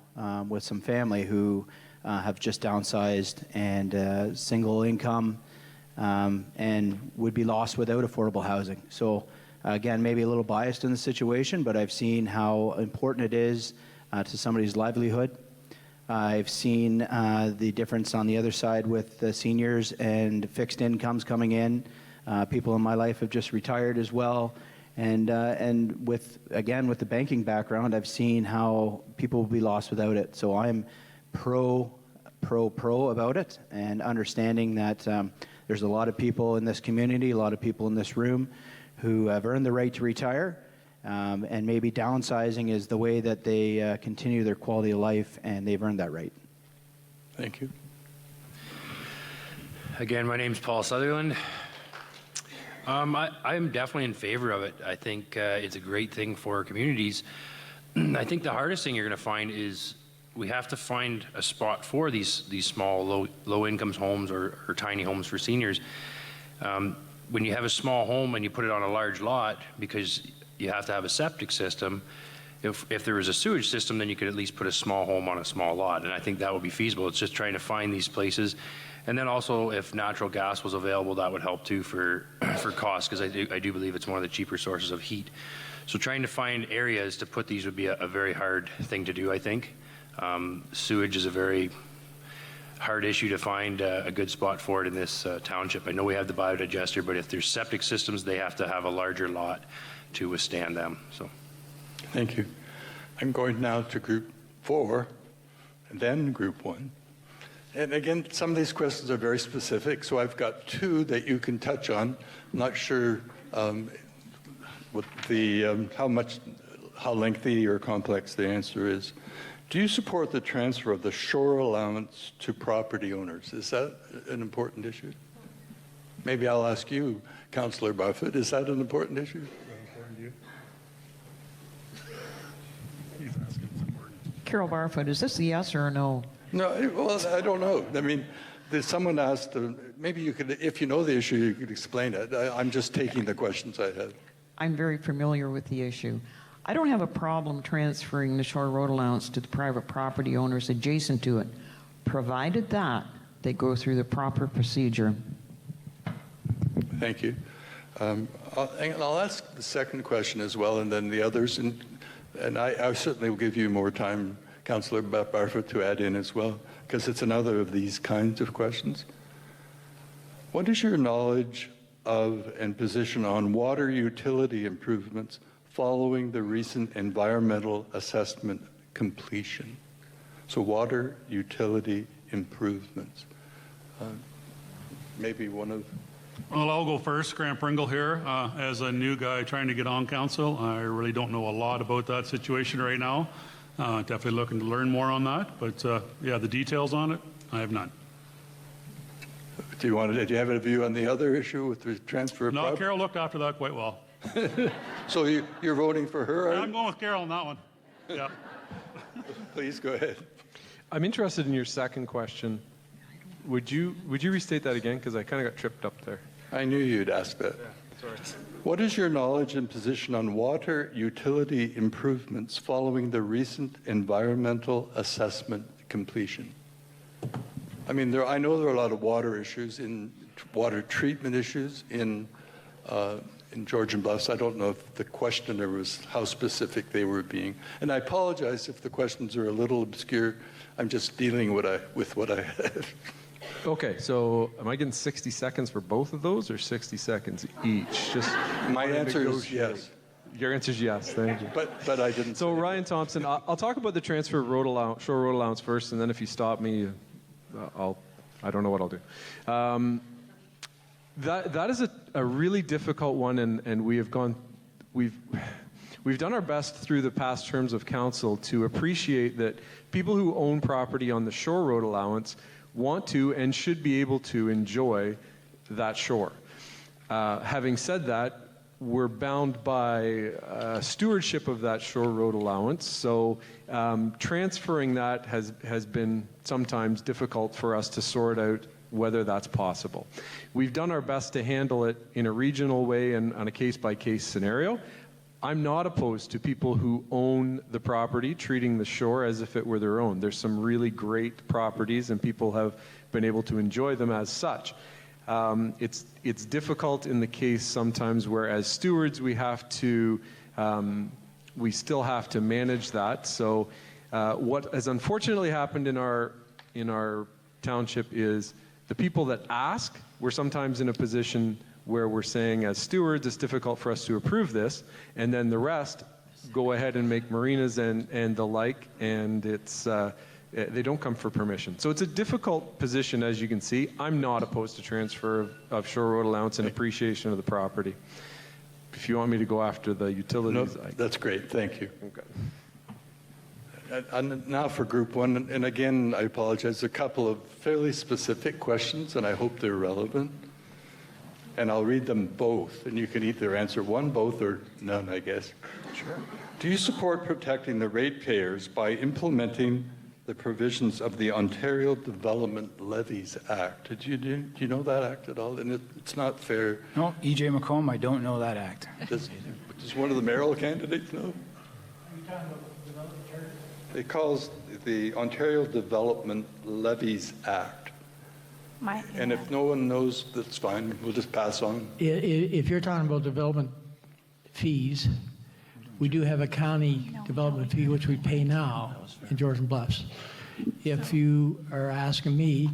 with some family who have just downsized and single income and would be lost without affordable housing. So again, maybe a little biased in the situation, but I've seen how important it is to somebody's livelihood. I've seen the difference on the other side with the seniors and fixed incomes coming in. People in my life have just retired as well. And with the banking background, I've seen how people will be lost without it. So I'm pro about it, and understanding that there's a lot of people in this community, a lot of people in this room who have earned the right to retire. And maybe downsizing is the way that they continue their quality of life, and they've earned that right. Thank you. Again, my name's Paul Sutherland. I'm definitely in favor of it. I think it's a great thing for communities. I think the hardest thing you're going to find is we have to find a spot for these small, low-income homes or tiny homes for seniors. When you have a small home and you put it on a large lot, because you have to have a septic system, if there was a sewage system, then you could at least put a small home on a small lot, and I think that would be feasible. It's just trying to find these places. And then also, if natural gas was available, that would help too for cost, because I do believe it's one of the cheaper sources of heat. So trying to find areas to put these would be a very hard thing to do, I think. Sewage is a very hard issue to find a good spot for it in this township. I know we have the biodigester, but if there's septic systems, they have to have a larger lot to withstand them. So, Thank you. I'm going now to group 4 and then group 1. And again, some of these questions are very specific, so I've got two that you can touch on. I'm not sure what the how lengthy or complex the answer is. Do you support the transfer of the shore allowance to property owners? Is that an important issue? Maybe I'll ask you, Councillor Barfoot, is that an important issue? Carol Barfoot, is this a yes or a no? No, well, I don't know. I mean, someone asked, maybe you could, if you know the issue, you could explain it. I'm just taking the questions I had. I'm very familiar with the issue. I don't have a problem transferring the shore road allowance to the private property owners adjacent to it, provided that they go through the proper procedure. Thank you. I'll ask the second question as well, and then the others. And I certainly will give you more time, Councillor Barfoot, to add in as well, because it's another of these kinds of questions. What is your knowledge of and position on water utility improvements following the recent environmental assessment completion? So water utility improvements. Maybe one of... Well, I'll go first. Grant Pringle here. As a new guy trying to get on council, I really don't know a lot about that situation right now. Definitely looking to learn more on that. But yeah, the details on it, I have none. Do you have a view on the other issue with the transfer of No, property? Carol looked after that quite well. So you're voting for her? I'm going with Carol on that one. Yeah. Please go ahead. I'm interested in your second question. Would you restate that again? Because I kind of got tripped up there. I knew you'd ask that. Yeah, sorry. What is your knowledge and position on water utility improvements following the recent environmental assessment completion? I mean, I know there are a lot of water issues, water treatment issues in Georgian Bluffs. I don't know if the questioner was how specific they were being. And I apologize if the questions are a little obscure. I'm just dealing with what I have. Okay, so am I getting 60 seconds for both of those or 60 seconds each? Just My answer is yes. Your answer is yes, thank you. But I didn't. So Ryan Thompson, I'll talk about the transfer of shore road allowance first, and then if you stop me, I don't know what I'll do. That is a really difficult one, and we've done our best through the past terms of council to appreciate that people who own property on the shore road allowance want to and should be able to enjoy that shore. Having said that, we're bound by stewardship of that shore road allowance, so transferring that has been sometimes difficult for us to sort out whether that's possible. We've done our best to handle it in a regional way and on a case-by-case scenario. I'm not opposed to people who own the property treating the shore as if it were their own. There's some really great properties and people have been able to enjoy them as such. It's difficult in the case sometimes where as stewards we still have to manage that. So what has unfortunately happened in our township is the people that ask, we're sometimes in a position where we're saying as stewards it's difficult for us to approve this, and then the rest go ahead and make marinas and the like, and they don't come for permission. So it's a difficult position, as you can see. I'm not opposed to transfer of shore road allowance and appreciation of the property. If you want me to go after the utilities. No, that's great, thank you. Okay. And now for group one, and again, I apologize, a couple of fairly specific questions, and I hope they're relevant. And I'll read them both, and you can either answer one, both, or none, I guess. Sure. Do you support protecting the ratepayers by implementing the provisions of the Ontario Development Levies Act? Do you know that act at all? And it's not fair. No, E.J. McComb, I don't know that act. Does one of the mayoral candidates know? It calls the Ontario Development Levies Act. And if no one knows, that's fine. We'll just pass on. If you're talking about development fees, we do have a county development fee which we pay now in Georgian Bluffs. If you are asking me,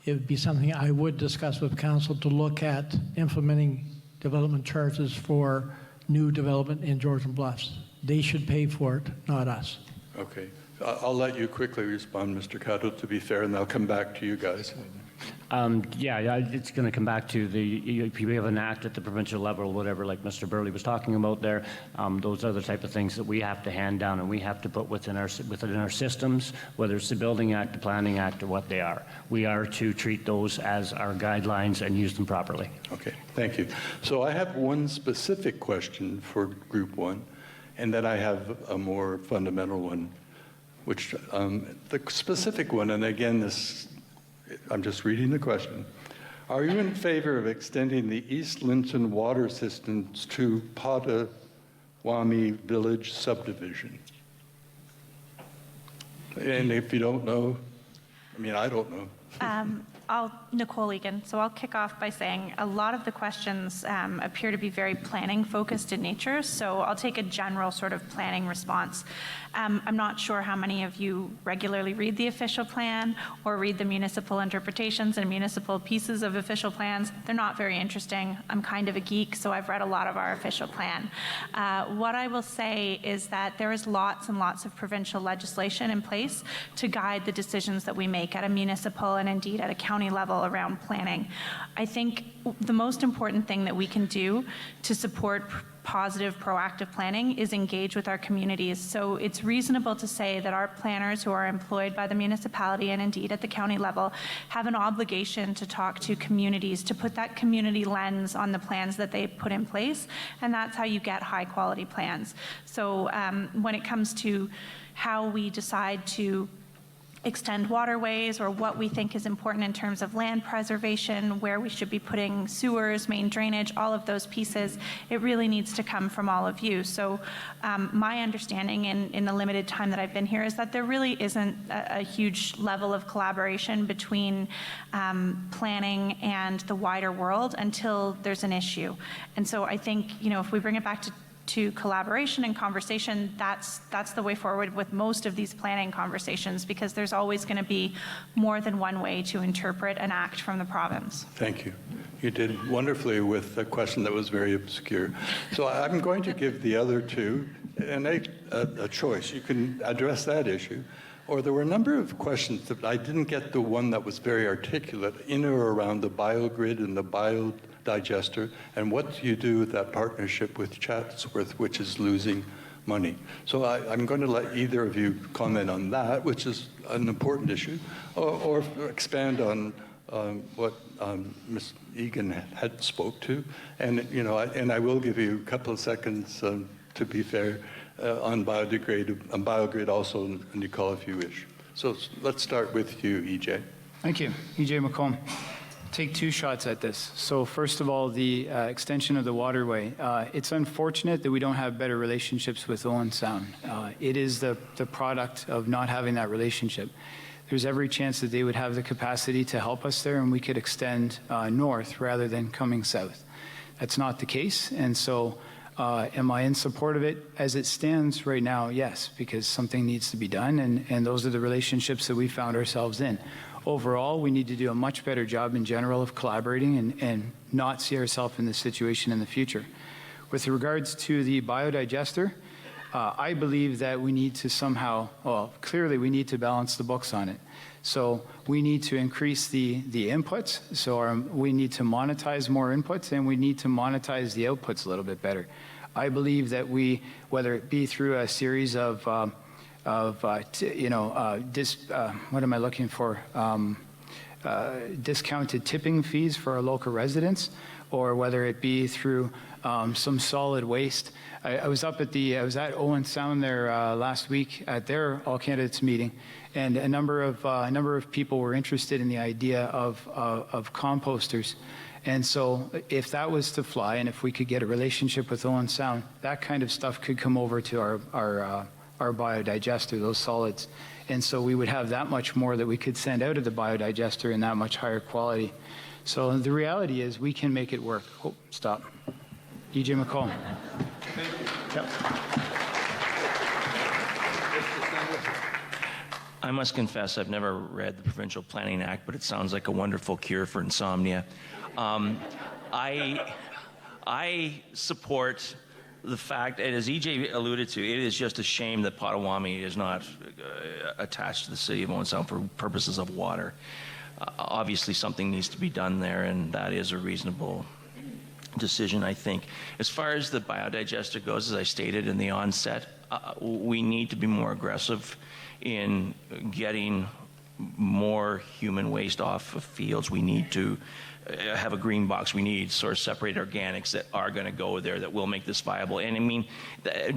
it would be something I would discuss with council to look at implementing development charges for new development in Georgian Bluffs. They should pay for it, not us. Okay. I'll let you quickly respond, Mr. Cato, to be fair, and I'll come back to you guys. Yeah, it's going to come back to if we have an act at the provincial level or whatever, like Mr. Burley was talking about there, those are the type of things that we have to hand down and we have to put within our systems, whether it's the Building Act, the Planning Act, or what they are. We are to treat those as our guidelines and use them properly. Okay, thank you. So I have one specific question for Group 1, and then I have a more fundamental one, which the specific one, and again, I'm just reading the question. Are you in favor of extending the East Linton water systems to Potawatomi Village subdivision? And if you don't know, I mean, I don't know. Nicole Egan. So I'll kick off by saying a lot of the questions appear to be very planning focused in nature. So I'll take a general sort of planning response. I'm not sure how many of you regularly read the official plan or read the municipal interpretations and municipal pieces of official plans. They're not very interesting. I'm kind of a geek, so I've read a lot of our official plan. What I will say is that there is lots and lots of provincial legislation in place to guide the decisions that we make at a municipal and indeed at a county level around planning. I think the most important thing that we can do to support positive, proactive planning is engage with our communities. So it's reasonable to say that our planners who are employed by the municipality and indeed at the county level have an obligation to talk to communities, to put that community lens on the plans that they put in place, and that's how you get high quality plans. So when it comes to how we decide to extend waterways or what we think is important in terms of land preservation, where we should be putting sewers, main drainage, all of those pieces, it really needs to come from all of you. So my understanding in the limited time that I've been here is that there really isn't a huge level of collaboration between planning and the wider world until there's an issue. And so I think, if we bring it back to collaboration and conversation, that's the way forward with most of these planning conversations, because there's always going to be more than one way to interpret an act from the province. Thank you. You did wonderfully with a question that was very obscure. So I'm going to give the other two a choice. You can address that issue. Or there were a number of questions that I didn't get the one that was very articulate in or around the biogrid and the biodigester, and what do you do with that partnership with Chatsworth, which is losing money. So I'm going to let either of you comment on that, which is an important issue, or expand on what Ms. Egan had spoke to, and I will give you a couple of seconds to be fair. On biogrid also, and you call if you wish. So let's start with you, EJ. Thank you. EJ McComb. Take two shots at this. So first of all, the extension of the waterway. It's unfortunate that we don't have better relationships with Owen Sound. It is the product of not having that relationship. There's every chance that they would have the capacity to help us there and we could extend north rather than coming south. That's not the case, and so am I in support of it? As it stands right now, yes, because something needs to be done, and those are the relationships that we found ourselves in. Overall, we need to do a much better job in general of collaborating and not see ourselves in this situation in the future. With regards to the biodigester, I believe that we need to somehow, clearly we need to balance the books on it. So we need to increase the inputs, so we need to monetize more inputs, and we need to monetize the outputs a little bit better. I believe that whether it be through a series of discounted tipping fees for our local residents, or whether it be through some solid waste. I was at Owen Sound there last week at their all candidates meeting, and a number of people were interested in the idea of composters. And so if that was to fly, and if we could get a relationship with Owen Sound, that kind of stuff could come over to our biodigester, those solids. And so we would have that much more that we could send out of the biodigester in that much higher quality. So the reality is we can make it work. Oh, stop. EJ McCall. Yep. I must confess, I've never read the Provincial Planning Act, but it sounds like a wonderful cure for insomnia. I support the fact, and as EJ alluded to, it is just a shame that Potawatomi is not attached to the city of Owen Sound for purposes of water. Obviously, something needs to be done there, and that is a reasonable decision, I think. As far as the biodigester goes, as I stated in the onset, we need to be more aggressive in getting more human waste off of fields. We need to have a green box. We need sort of separate organics that are going to go there that will make this viable. And I mean,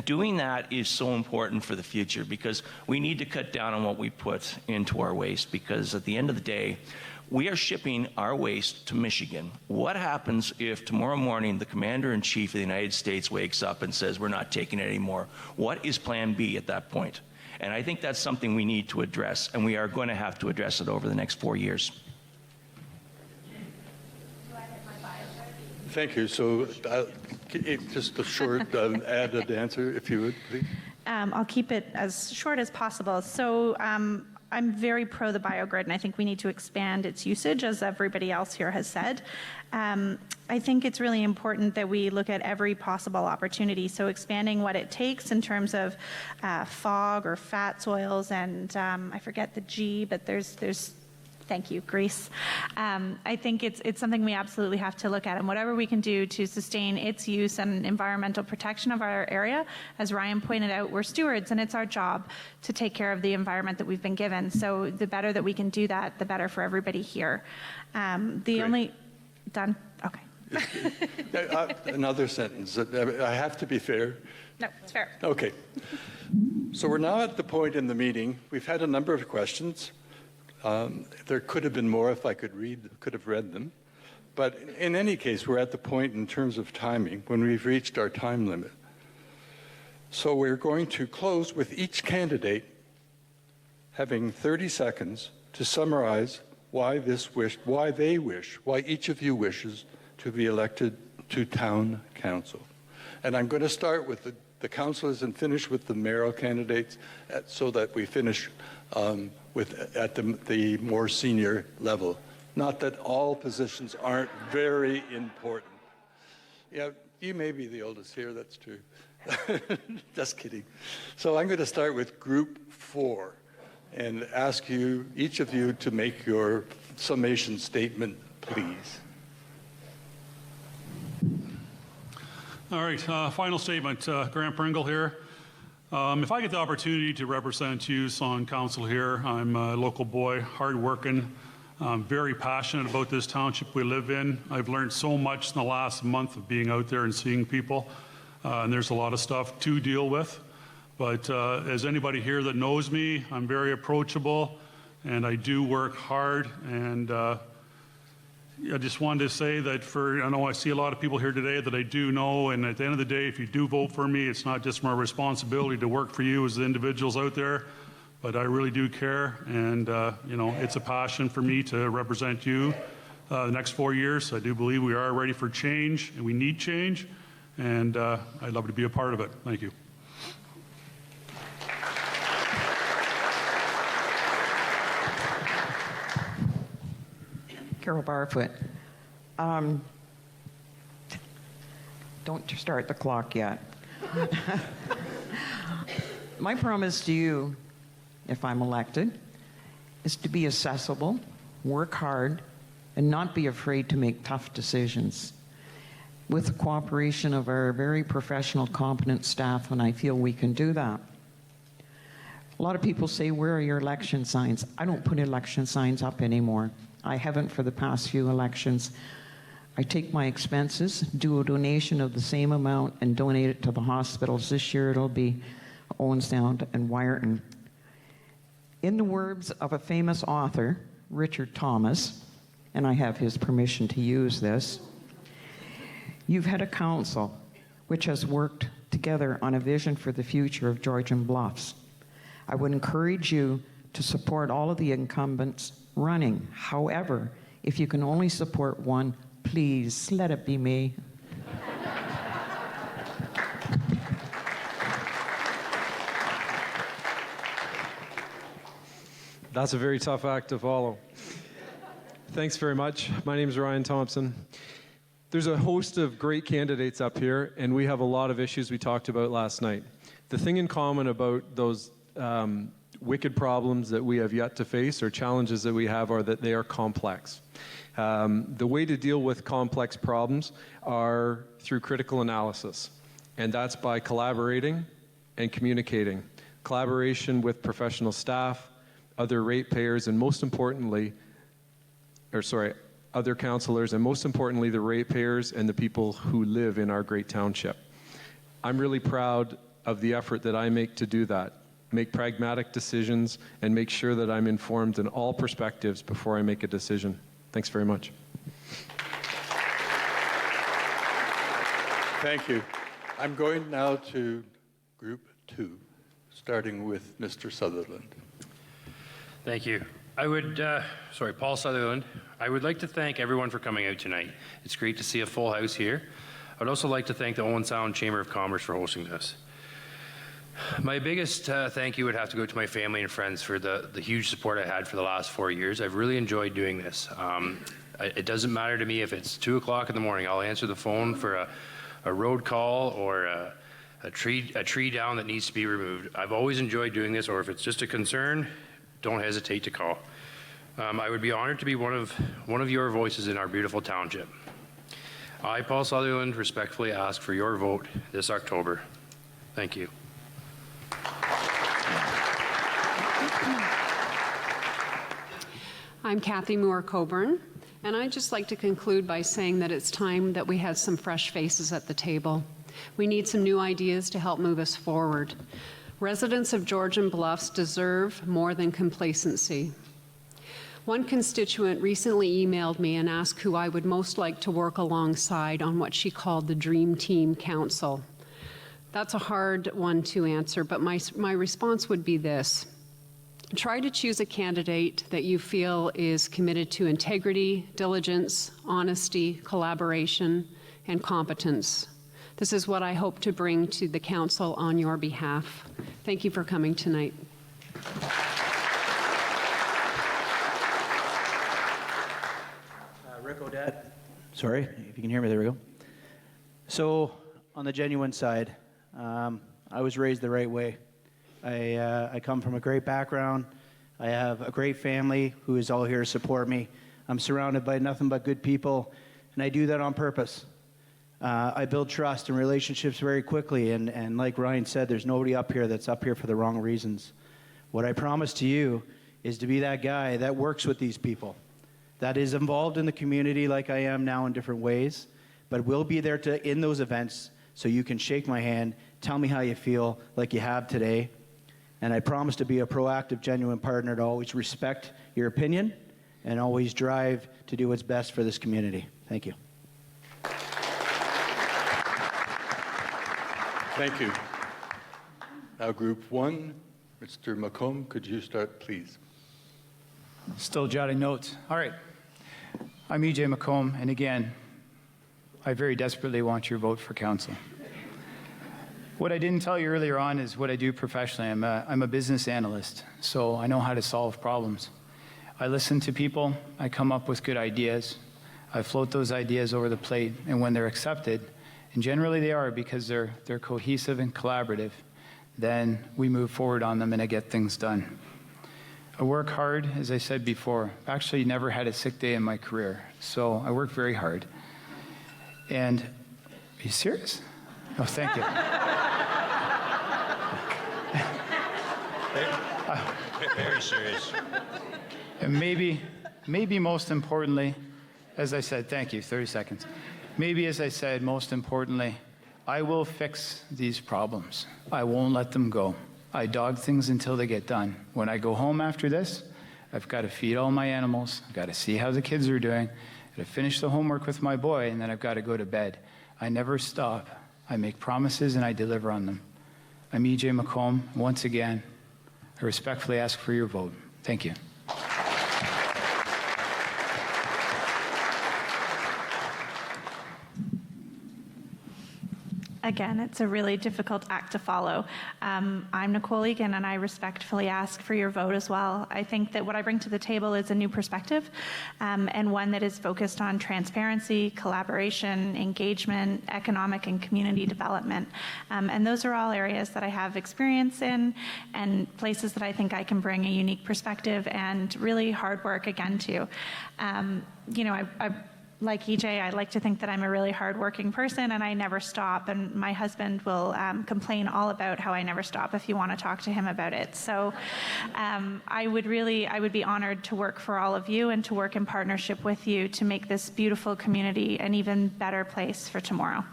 doing that is so important for the future, because we need to cut down on what we put into our waste, because at the end of the day, we are shipping our waste to Michigan. What happens if tomorrow morning the Commander-in-Chief of the United States wakes up and says, we're not taking it anymore? What is Plan B at that point? And I think that's something we need to address, and we are going to have to address it over the next 4 years. Thank you. So just a short added answer, if you would, please. I'll keep it as short as possible. So I'm very pro the biogrid, and I think we need to expand its usage, as everybody else here has said. I think it's really important that we look at every possible opportunity. So expanding what it takes in terms of fog or fat soils, and I forget the G, but there's thank you, grease. I think it's something we absolutely have to look at, and whatever we can do to sustain its use and environmental protection of our area. As Ryan pointed out, we're stewards, and it's our job to take care of the environment that we've been given. So the better that we can do that, the better for everybody here. Done? Okay. Another sentence. I have to be fair. No, it's fair. Okay. So we're now at the point in the meeting. We've had a number of questions. There could have been more if I could have read them. But in any case, we're at the point in terms of timing when we've reached our time limit. So we're going to close with each candidate having 30 seconds to summarize why each of you wishes to be elected to town council. And I'm going to start with the councillors and finish with the mayoral candidates so that we finish at the more senior level. Not that all positions aren't very important. Yeah, you may be the oldest here, that's true. Just kidding. So I'm going to start with group 4 and ask you, each of you, to make your summation statement, please. All right, final statement. Grant Pringle here. If I get the opportunity to represent you on council here, I'm a local boy, hardworking. I'm very passionate about this township we live in. I've learned so much in the last month of being out there and seeing people, and there's a lot of stuff to deal with. But as anybody here that knows me, I'm very approachable, and I do work hard. And I just wanted to say that I know I see a lot of people here today that I do know, and at the end of the day, if you do vote for me, it's not just my responsibility to work for you as the individuals out there, but I really do care, and it's a passion for me to represent you the next 4 years. I do believe we are ready for change, and we need change, and I'd love to be a part of it. Thank you. Carol Barfoot. Don't start the clock yet. My promise to you, if I'm elected, is to be accessible, work hard, and not be afraid to make tough decisions. With the cooperation of our very professional, competent staff, and I feel we can do that. A lot of people say, where are your election signs? I don't put election signs up anymore. I haven't for the past few elections. I take my expenses, do a donation of the same amount, and donate it to the hospitals. This year it'll be Owen Sound and Wyerton. In the words of a famous author, Richard Thomas, and I have his permission to use this, you've had a council which has worked together on a vision for the future of Georgian Bluffs. I would encourage you to support all of the incumbents running. However, if you can only support one, please let it be me. That's a very tough act to follow. Thanks very much. My name is Ryan Thompson. there's a host of great candidates up here, and we have a lot of issues we talked about last night. The thing in common about those wicked problems that we have yet to face, or challenges that we have, are that they are complex. The way to deal with complex problems are through critical analysis, and that's by collaborating and communicating. Collaboration with professional staff, other ratepayers, and most importantly, other councillors, and most importantly, the ratepayers and the people who live in our great township. I'm really proud of the effort that I make to do that, make pragmatic decisions, and make sure that I'm informed in all perspectives before I make a decision. Thanks very much. Thank you. I'm going now to Group 2, starting with Mr. Sutherland. Thank you. Paul Sutherland. I would like to thank everyone for coming out tonight. It's great to see a full house here. I'd also like to thank the Owen Sound Chamber of Commerce for hosting this. My biggest thank you would have to go to my family and friends for the huge support I had for the last 4 years. I've really enjoyed doing this. It doesn't matter to me if it's 2 o'clock in the morning. I'll answer the phone for a road call or a tree down that needs to be removed. I've always enjoyed doing this, or if it's just a concern, don't hesitate to call. I would be honored to be one of your voices in our beautiful township. I, Paul Sutherland, respectfully ask for your vote this October. Thank you. I'm Kathy Moore-Coburn, and I'd just like to conclude by saying that it's time that we had some fresh faces at the table. We need some new ideas to help move us forward. Residents of Georgian Bluffs deserve more than complacency. One constituent recently emailed me and asked who I would most like to work alongside on what she called the Dream Team Council. That's a hard one to answer, but my response would be this. Try to choose a candidate that you feel is committed to integrity, diligence, honesty, collaboration, and competence. This is what I hope to bring to the council on your behalf. Thank you for coming tonight. Rick Odette. Sorry, if you can hear me, there we go. So, on the genuine side, I was raised the right way. I come from a great background. I have a great family who is all here to support me. I'm surrounded by nothing but good people, and I do that on purpose. I build trust and relationships very quickly, and like Ryan said, there's nobody up here that's up here for the wrong reasons. What I promise to you is to be that guy that works with these people, that is involved in the community like I am now in different ways, but will be there in those events so you can shake my hand, tell me how you feel like you have today, and I promise to be a proactive, genuine partner to always respect your opinion and always drive to do what's best for this community. Thank you. Thank you. Now, Group 1, Mr. McComb, could you start, please? Still jotting notes. All right. I'm E.J. McComb, and again, I very desperately want your vote for council. What I didn't tell you earlier on is what I do professionally. I'm a business analyst, so I know how to solve problems. I listen to people, I come up with good ideas, I float those ideas over the plate, and when they're accepted, and generally they are because they're cohesive and collaborative, then we move forward on them and I get things done. I work hard, as I said before. I've actually never had a sick day in my career, so I work very hard. And, are you serious? Oh, thank you. Very serious. And maybe most importantly, as I said, thank you, 30 seconds. Maybe as I said, most importantly, I will fix these problems. I won't let them go. I dog things until they get done. When I go home after this, I've got to feed all my animals. I've got to see how the kids are doing. I've got to finish the homework with my boy, and then I've got to go to bed. I never stop. I make promises and I deliver on them. I'm E.J. McComb. Once again, I respectfully ask for your vote. Thank you. again, it's a really difficult act to follow. I'm Nicole Egan, and I respectfully ask for your vote as well. I think that what I bring to the table is a new perspective, and one that is focused on transparency, collaboration, engagement, economic and community development. And those are all areas that I have experience in, and places that I think I can bring a unique perspective and really hard work again to. Like EJ, I like to think that I'm a really hardworking person and I never stop. And my husband will complain all about how I never stop if you want to talk to him about it. So I would be honored to work for all of you and to work in partnership with you to make this beautiful community an even better place for tomorrow.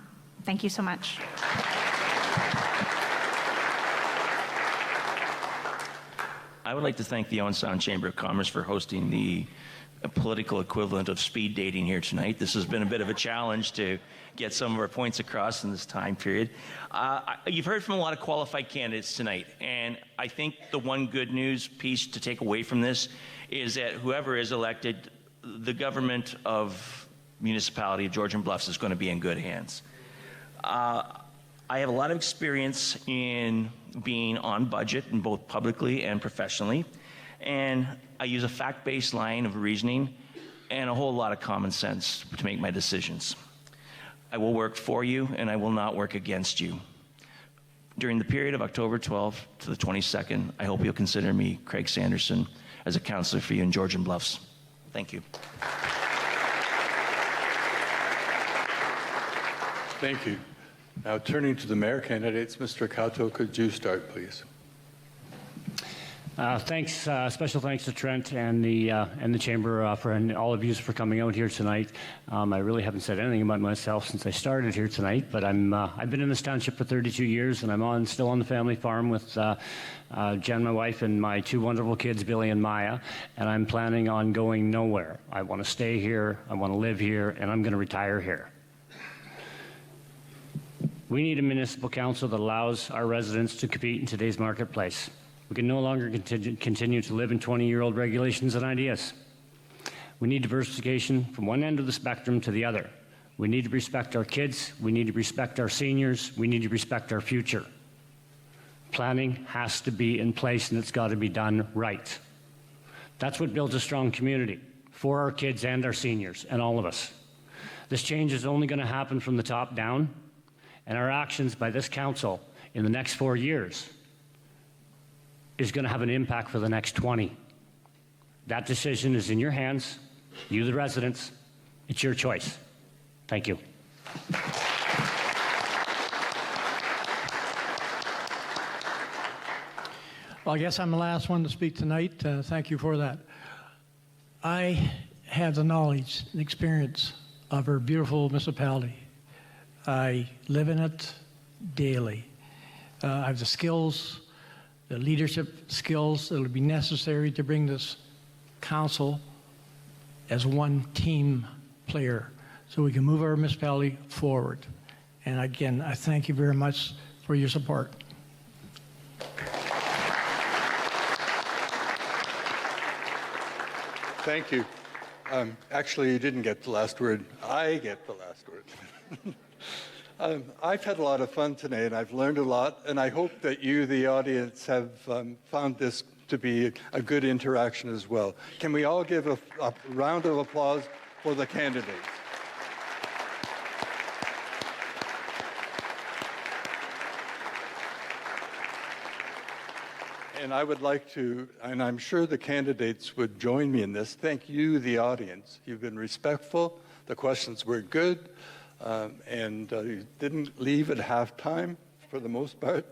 Thank you so much. I would like to thank the Owen Sound Chamber of Commerce for hosting the political equivalent of speed dating here tonight. This has been a bit of a challenge to get some of our points across in this time period. You've heard from a lot of qualified candidates tonight, and I think the one good news piece to take away from this is that whoever is elected, the government of municipality of Georgian Bluffs is going to be in good hands. I have a lot of experience in being on budget, in both publicly and professionally, and I use a fact-based line of reasoning and a whole lot of common sense to make my decisions. I will work for you, and I will not work against you. During the period of October 12th to the 22nd, I hope you'll consider me, Craig Sanderson, as a councillor for you in Georgian Bluffs. Thank you. Thank you. Now, turning to the mayor candidates, Mr. Cato, could you start, please? Thanks. Special thanks to Trent and the chamber and all of you for coming out here tonight. I really haven't said anything about myself since I started here tonight, but I've been in this township for 32 years, and I'm still on the family farm with Jen, my wife, and my two wonderful kids, Billy and Maya. And I'm planning on going nowhere. I want to stay here. I want to live here, and I'm going to retire here. We need a municipal council that allows our residents to compete in today's marketplace. We can no longer continue to live in 20-year-old regulations and ideas. We need diversification from one end of the spectrum to the other. We need to respect our kids. We need to respect our seniors. We need to respect our future. Planning has to be in place, and it's got to be done right. That's what builds a strong community for our kids and our seniors and all of us. This change is only going to happen from the top down, and our actions by this council in the next 4 years is going to have an impact for the next 20. That decision is in your hands, you the residents. It's your choice. Thank you. Well, I guess I'm the last one to speak tonight. Thank you for that. I have the knowledge and experience of our beautiful municipality. I live in it daily. I have the skills, the leadership skills that will be necessary to bring this council as one team player so we can move our municipality forward. And again, I thank you very much for your support. Thank you. Actually, you didn't get the last word. I get the last word. I've had a lot of fun today, and I've learned a lot, and I hope that you, the audience, have found this to be a good interaction as well. Can we all give a round of applause for the candidates? And I would like to, and I'm sure the candidates would join me in this, thank you, the audience. You've been respectful. The questions were good. And you didn't leave at halftime for the most part.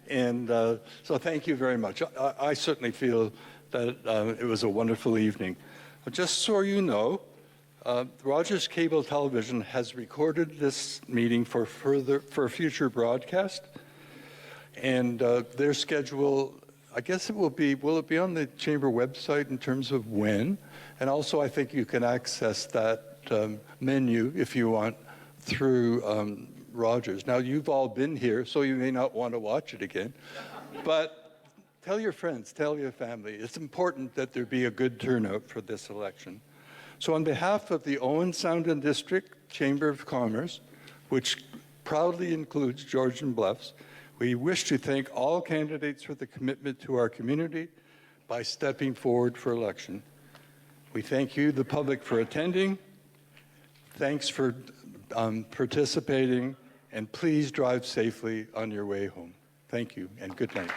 And so thank you very much. I certainly feel that it was a wonderful evening. Just so you know, Rogers Cable Television has recorded this meeting for a future broadcast. And their schedule, I guess it will it be on the Chamber website in terms of when? And also I think you can access that menu if you want through Rogers. Now, you've all been here, so you may not want to watch it again, but tell your friends, tell your family. It's important that there be a good turnout for this election. So on behalf of the Owen Sound and District Chamber of Commerce, which proudly includes Georgian Bluffs. We wish to thank all candidates for the commitment to our community by stepping forward for election. We thank you, the public, for attending. Thanks for participating, and please drive safely on your way home. Thank you, and good night.